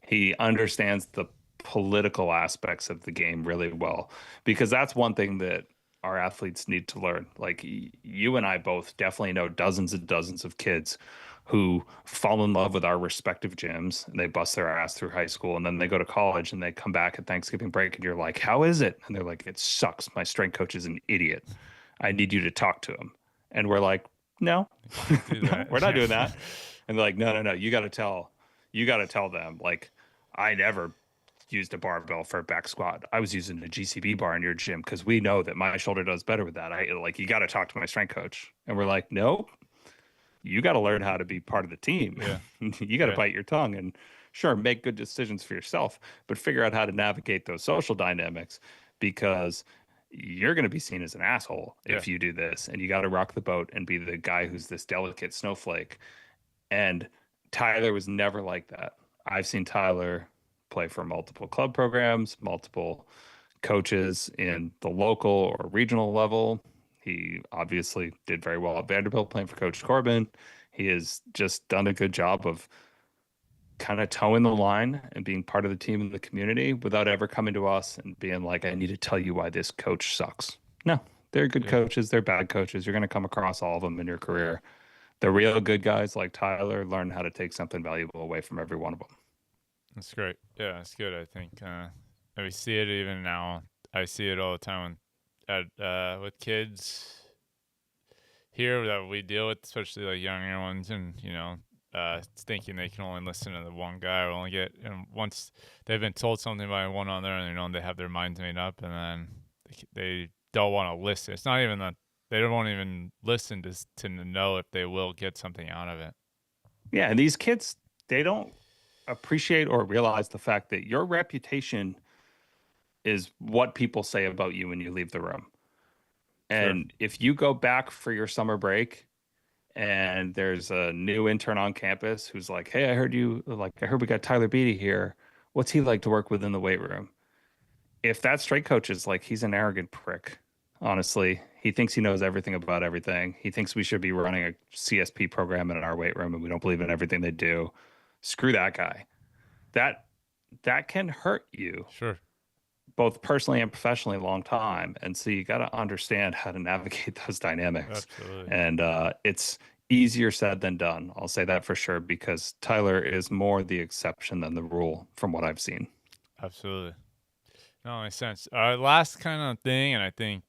He understands the political aspects of the game really well, because that's one thing that our athletes need to learn. Like you and I both definitely know dozens and dozens of kids who fall in love with our respective gyms and they bust their ass through high school, and then they go to college and they come back at Thanksgiving break and you're like, "How is it?" And they're like, "It sucks. My strength coach is an idiot. I need you to talk to him." And we're like, "No, do no, that. we're not doing that." And they're like, "No, no, no, you got to tell them, like, I never used a barbell for a back squat. I was using a GCB bar in your gym because we know that my shoulder does better with that. I like, you got to talk to my strength coach." And we're like, "No, you got to learn how to be part of the team. Yeah, You got to yeah, bite your tongue and sure, make good decisions for yourself, but figure out how to navigate those social dynamics, because you're going to be seen as an asshole yeah, if you do this, and you got to rock the boat and be the guy who's this delicate snowflake." And Tyler was never like that. I've seen Tyler play for multiple club programs, multiple coaches in the local or regional level. He obviously did very well at Vanderbilt playing for Coach Corbin. He has just done a good job of kind of towing the line and being part of the team and the community without ever coming to us and being like, "I need to tell you why this coach sucks." No, they're good yeah. coaches, they're bad coaches. You're going to come across all of them in your career. The real good guys like Tyler learn how to take something valuable away from every one of them. That's great. Yeah, that's good. I think we see it even now. I see it all the time with kids here that we deal with, especially like younger ones, and thinking they can only listen to the one guy or only get. And once they've been told something by one other, and they have their minds made up, and then they don't want to listen. It's not even that they don't want to even listen to know if they will get something out of it. Yeah, and these kids, they don't appreciate or realize the fact that your reputation is what people say about you when you leave the room. Sure. And if you go back for your summer break and there's a new intern on campus who's like, "Hey, I heard we got Tyler Beatty here. What's he like to work with in the weight room?" If that straight coach is like, he's an arrogant prick, honestly. He thinks he knows everything about everything. He thinks we should be running a CSP program in our weight room and we don't believe in everything they do. Screw that guy. That that can hurt you Sure. both personally and professionally a long time. And so you got to understand how to navigate those dynamics. Absolutely. And it's easier said than done. I'll say that for sure, because Tyler is more the exception than the rule from what I've seen. Absolutely. No, makes sense. Last kind of thing, and I think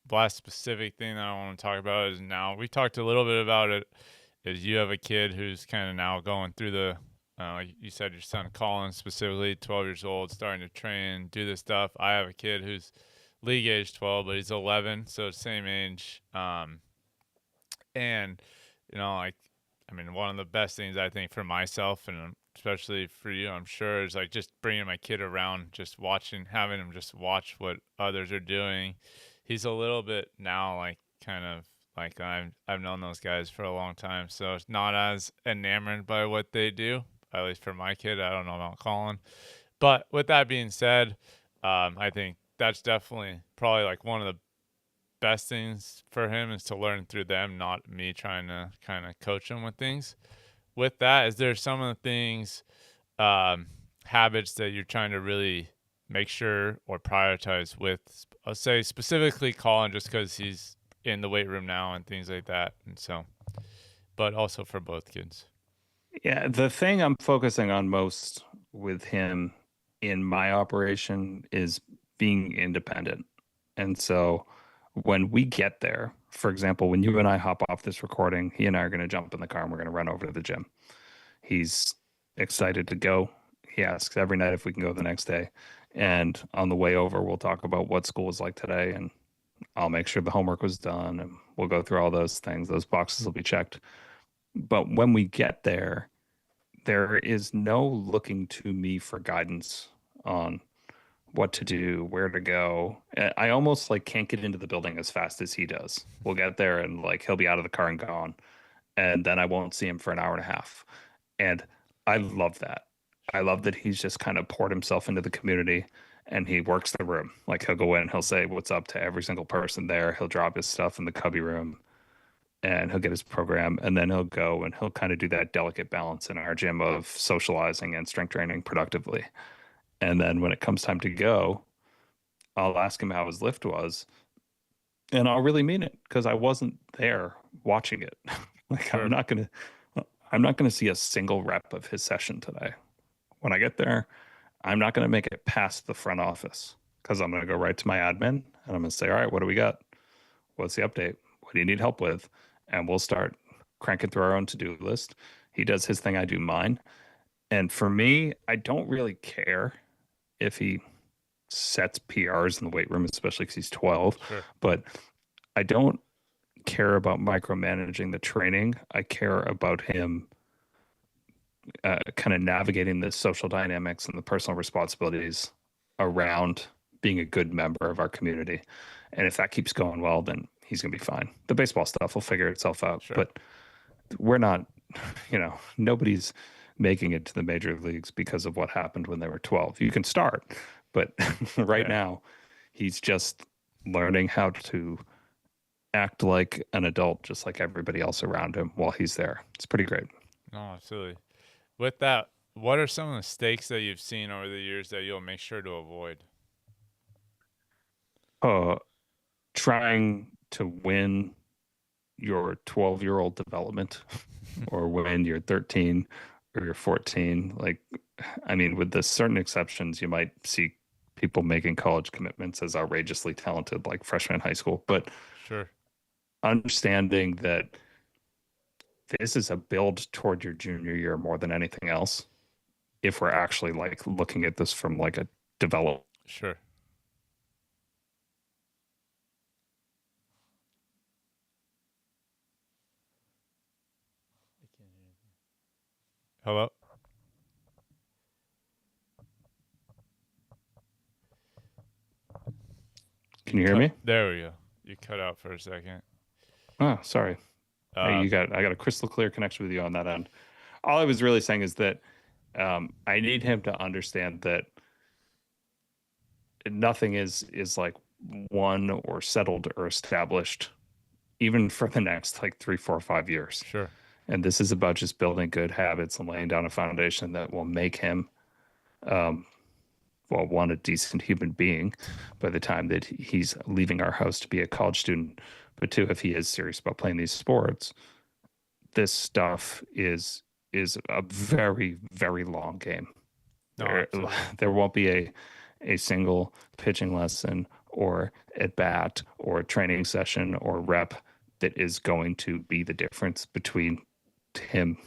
last specific thing that I want to talk about is now we talked a little bit about it. Is you have a kid who's kind of now going through the, like you said, your son Colin specifically, 12 years old, starting to train, do this stuff. I have a kid who's league age 12, but he's 11, so same age. And like, I mean, one of the best things I think for myself and especially for you, I'm sure, is like just bringing my kid around, just watching, having him just watch what others are doing. He's a little bit now like kind of like I've known those guys for a long time, so it's not as enamored by what they do. At least for my kid, I don't know about Colin. But with that being said, I think that's definitely probably like one of the best things for him is to learn through them, not me trying to kind of coach him with things. With that, is there some of the things, habits that you're trying to really make sure or prioritize with, I'll say specifically Colin, just because he's in the weight room now and things like that. And so, but also for both kids. Yeah, the thing I'm focusing on most with him in my operation is being independent. And so when we get there, for example, when you and I hop off this recording, he and I are going to jump in the car and we're going to run over to the gym. He's excited to go. He asks every night if we can go the next day. And on the way over, we'll talk about what school was like today, and I'll make sure the homework was done, and we'll go through all those things. Those boxes will be checked. But when we get there, there is no looking to me for guidance on what to do, where to go. I almost like can't get into the building as fast as he does. We'll get there and like he'll be out of the car and gone, and then I won't see him for an hour and a half. And I love that. I love that he's just kind of poured himself into the community and he works the room. Like he'll go in, he'll say what's up to every single person there. He'll drop his stuff in the cubby room and he'll get his program, and then he'll go and he'll kind of do that delicate balance in our gym of socializing and strength training productively. And then when it comes time to go, I'll ask him how his lift was, and I'll really mean it because I wasn't there watching it. Like Sure. I'm not gonna see a single rep of his session today. When I get there, I'm not gonna make it past the front office because I'm gonna go right to my admin and I'm gonna say, all right, what do we got? What's the update? What do you need help with? And we'll start cranking through our own to-do list. He does his thing, I do mine. And for me, I don't really care if he sets PRs in the weight room, especially because he's 12. Sure. But I don't care about micromanaging the training. I care about him kind of navigating the social dynamics and the personal responsibilities around being a good member of our community. And if that keeps going well, then he's going to be fine. The baseball stuff will figure itself out. Sure. But we're not, nobody's making it to the major leagues because of what happened when they were 12. You can start, but right Yeah. now he's just learning how to act like an adult, just like everybody else around him while he's there. It's pretty great. No, absolutely. With that, what are some mistakes that you've seen over the years that you'll make sure to avoid? Uh, Trying to win your 12-year-old development or when you're 13 or you're 14. Like, I mean, with the certain exceptions, you might see people making college commitments as outrageously talented, like freshmen in high school. But Sure. understanding that this is a build toward your junior year more than anything else, if we're actually like looking at this from like a develop. Sure. Hello? Can you hear me? There we go. You cut out for a second. Oh, sorry. Hey, Uh, I got a crystal clear connection with you on that end. All I was really saying is that I need him to understand that nothing is like won or settled or established, even for the next like 3, 4, 5 years. sure. And this is about just building good habits and laying down a foundation that will make him, well, one, a decent human being by the time that he's leaving our house to be a college student. But two, if he is serious about playing these sports, this stuff is a very, very long game. No, There, absolutely. there won't be a single pitching lesson or at bat or training session or rep that is going to be the difference between him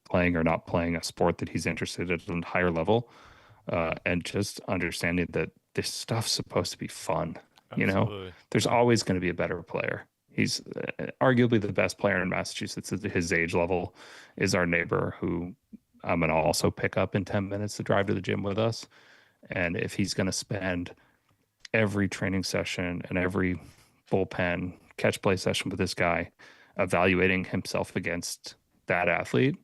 playing or not playing a sport that he's interested in at a higher level. And just understanding that this stuff's supposed to be fun. Absolutely. There's always going to be a better player. He's arguably the best player in Massachusetts at his age level is our neighbor who I'm going to also pick up in 10 minutes to drive to the gym with us. And if he's going to spend every training session and every bullpen catch play session with this guy evaluating himself against that athlete,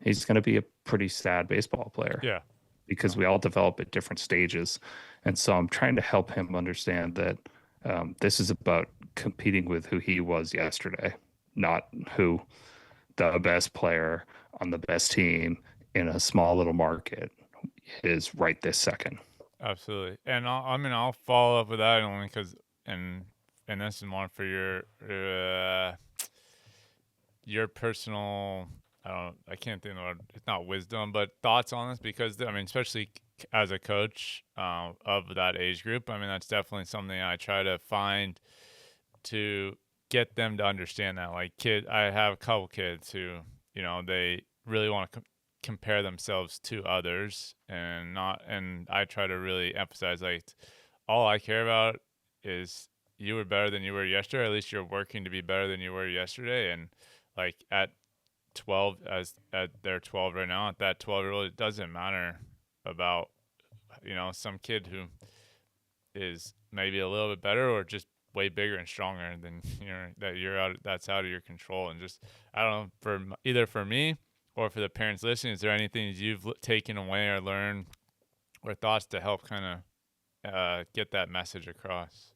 he's going to be a pretty sad baseball player Yeah. because we all develop at different stages. And so I'm trying to help him understand that this is about competing with who he was yesterday, not who the best player on the best team in a small little market is right this second. Absolutely. And I mean, I'll follow up with that only because, and and this is more for your personal. I can't think of the word. It's not wisdom, but thoughts on this because I mean, especially as a coach of that age group. I mean, that's definitely something I try to find to get them to understand that. Like, I have a couple kids who, they really want to compare themselves to others, and I try to really emphasize, like, all I care about is you were better than you were yesterday. At least you're working to be better than you were yesterday. And like at 12, as at they're 12 right now, at that 12-year-old, it doesn't matter about, some kid who is maybe a little bit better or just way bigger and stronger than that's out of your control. And just, I don't know, either for me or for the parents listening, is there anything that you've taken away or learned or thoughts to help kind of get that message across?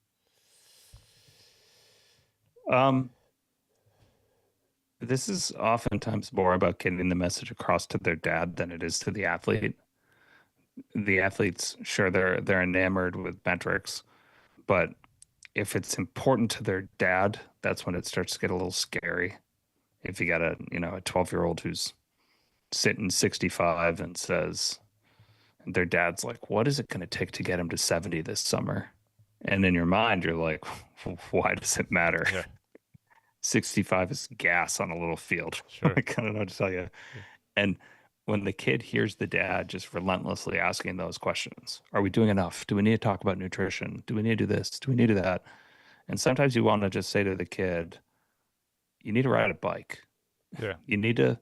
Um, this is oftentimes more about getting the message across to their dad than it is to the athlete. The athletes, sure, they're enamored with metrics, but if it's important to their dad, that's when it starts to get a little scary. If you got a 12-year-old who's sitting 65 and says, their dad's like, what is it going to take to get him to 70 this summer? And in your mind, you're like, why does it matter? Yeah, 65 is gas on a little field. sure. I kind of know what to tell you. And when the kid hears the dad just relentlessly asking those questions, are we doing enough? Do we need to talk about nutrition? Do we need to do this? Do we need to do that? And sometimes you want to just say to the kid, you need to ride a bike. Yeah, You need to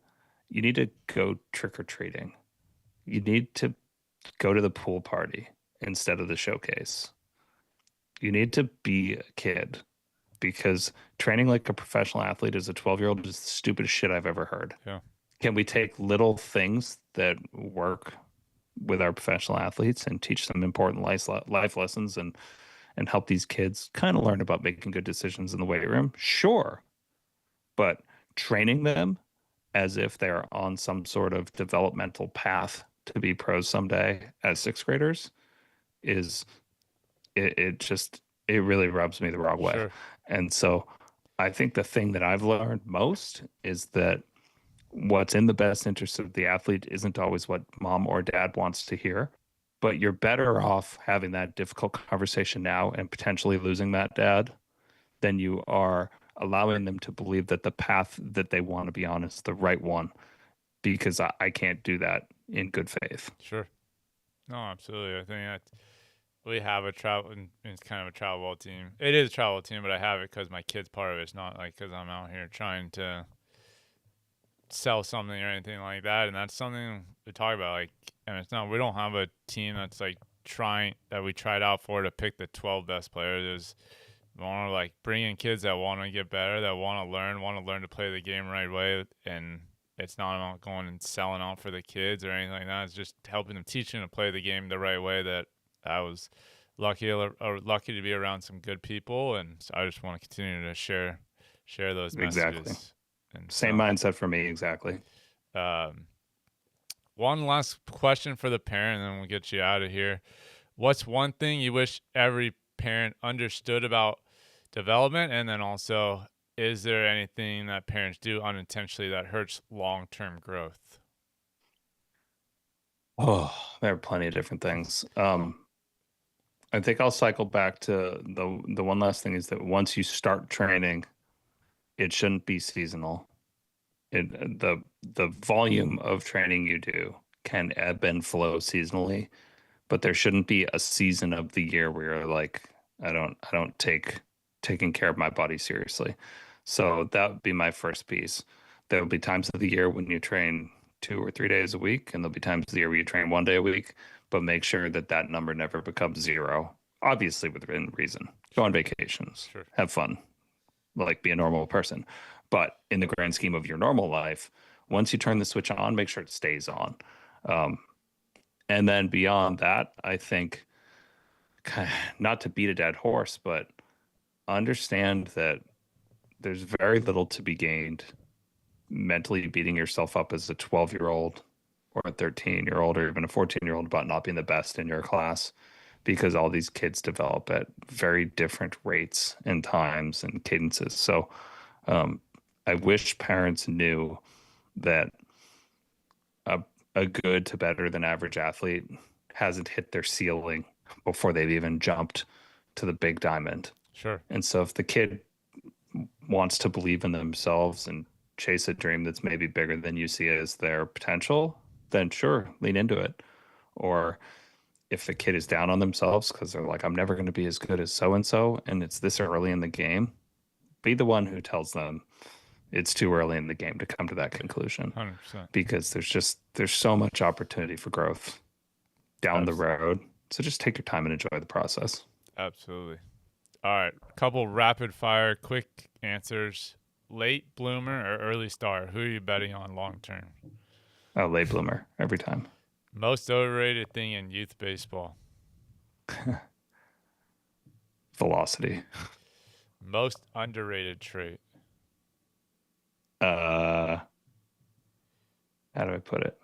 go trick or treating. You need to go to the pool party instead of the showcase. You need to be a kid because training like a professional athlete as a 12-year-old is the stupidest shit I've ever heard. yeah, Can we take little things that work with our professional athletes and teach them important life lessons and help these kids kind of learn about making good decisions in the weight room? Sure. But training them as if they're on some sort of developmental path to be pros someday as sixth graders is it really rubs me the wrong way. sure. And so I think the thing that I've learned most is that what's in the best interest of the athlete isn't always what mom or dad wants to hear, but you're better off having that difficult conversation now and potentially losing that dad than you are allowing them to believe that the path that they want to be on is the right one, because I can't do that in good faith. Sure. No, absolutely. I think that we have a travel, and it's kind of a travel ball team. It is a travel team, but I have it because my kid's part of it. It's not like because I'm out here trying to sell something or anything like that. And that's something we talk about. Like, and it's not, we don't have a team that's like we tried out for to pick the 12 best players. We want to like bring in kids that want to get better, that want to learn to play the game right way. And it's not about going and selling out for the kids or anything like that. It's just helping them, teaching them to play the game the right way. That I was lucky to be around some good people, and so I just want to continue to share those messages. Exactly. And Same mindset for me. Exactly. One last question for the parent, and then we'll get you out of here. What's one thing you wish every parent understood about development? And then also, is there anything that parents do unintentionally that hurts long-term growth? Oh, there are plenty of different things. I think I'll cycle back to the one last thing is that once you start training, it shouldn't be seasonal. The volume of training you do can ebb and flow seasonally, but there shouldn't be a season of the year where you're like, I don't take taking care of my body seriously. So that would be my first piece. There will be times of the year when you train 2 or 3 days a week, and there'll be times of the year where you train 1 day a week, but make sure that that number never becomes zero. Obviously, within reason. Go on vacations, Sure. have fun, like be a normal person. But in the grand scheme of your normal life, once you turn the switch on, make sure it stays on. Um, and then beyond that, I think, not to beat a dead horse, but understand that there's very little to be gained mentally beating yourself up as a 12-year-old or a 13-year-old or even a 14-year-old about not being the best in your class. because all these kids develop at very different rates and times and cadences. So um, I wish parents knew that a, a good to better than average athlete hasn't hit their ceiling before they've even jumped to the big diamond. Sure. And so if the kid wants to believe in themselves and chase a dream that's maybe bigger than you see as their potential, then sure, lean into it. Or if the kid is down on themselves because they're like, I'm never going to be as good as so and so, and it's this early in the game, be the one who tells them it's too early in the game to come to that conclusion. 100%. Because there's so much opportunity for growth down the road. So just take your time and enjoy the process. Absolutely. All right. A couple rapid fire quick answers. Late bloomer or early star? Who are you betting on long term? Oh, late bloomer every time. Most overrated thing in youth baseball? Velocity. Most underrated trait? How do I put it?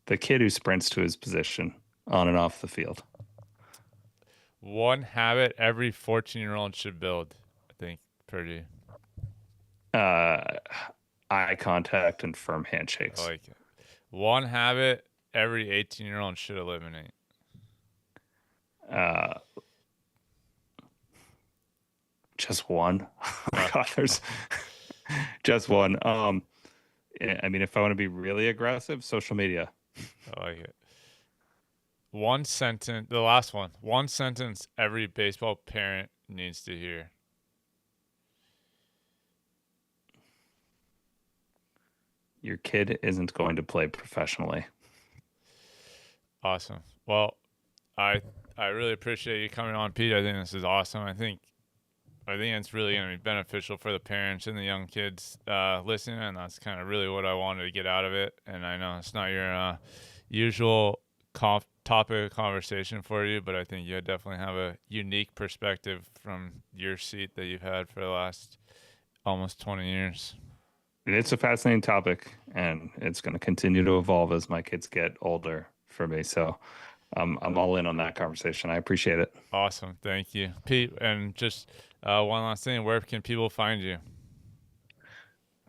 The kid who sprints to his position on and off the field. One habit every 14-year-old should build. I think pretty. Eye contact and firm I handshakes. like it. One habit every 18-year-old should eliminate. Just one. Oh my God, there's just one. I mean, if I want to be really aggressive, social media. I like it. One sentence. The last one. One sentence every baseball parent needs to hear. Your kid isn't going to play professionally. Awesome. Well, I really appreciate you coming on, Pete. I think this is awesome. I think it's really going to be beneficial for the parents and the young kids listening, and that's kind of really what I wanted to get out of it. And I know it's not your usual topic of conversation for you, but I think you definitely have a unique perspective from your seat that you've had for the last almost 20 years. It's a fascinating topic, and it's going to continue to evolve as my kids get older for me. So I'm all in on that conversation. I appreciate it. Awesome. Thank you, Pete. And just one last thing, where can people find you?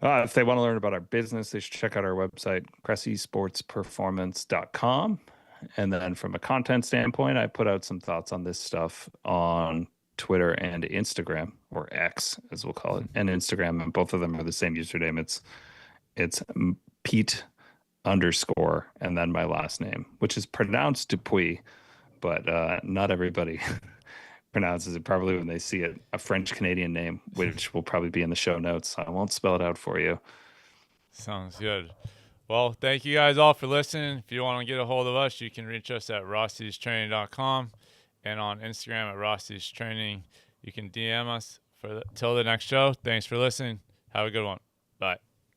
If they want to learn about our business, they should check out our website, CresseySportsPerformance.com. And then from a content standpoint, I put out some thoughts on this stuff on Twitter and Instagram, or X as we'll call it, and Instagram, and both of them are the same username. It's Pete _ and then my last name, which is pronounced Dupuis, but not everybody pronounces it probably when they see it, a French Canadian name, which will probably be in the show notes. I won't spell it out for you. Sounds good. Well, thank you guys all for listening. If you want to get a hold of us, you can reach us at rossistraining.com and on Instagram at rossistraining. You can DM us till the next show. Thanks for listening. Have a good one. Bye.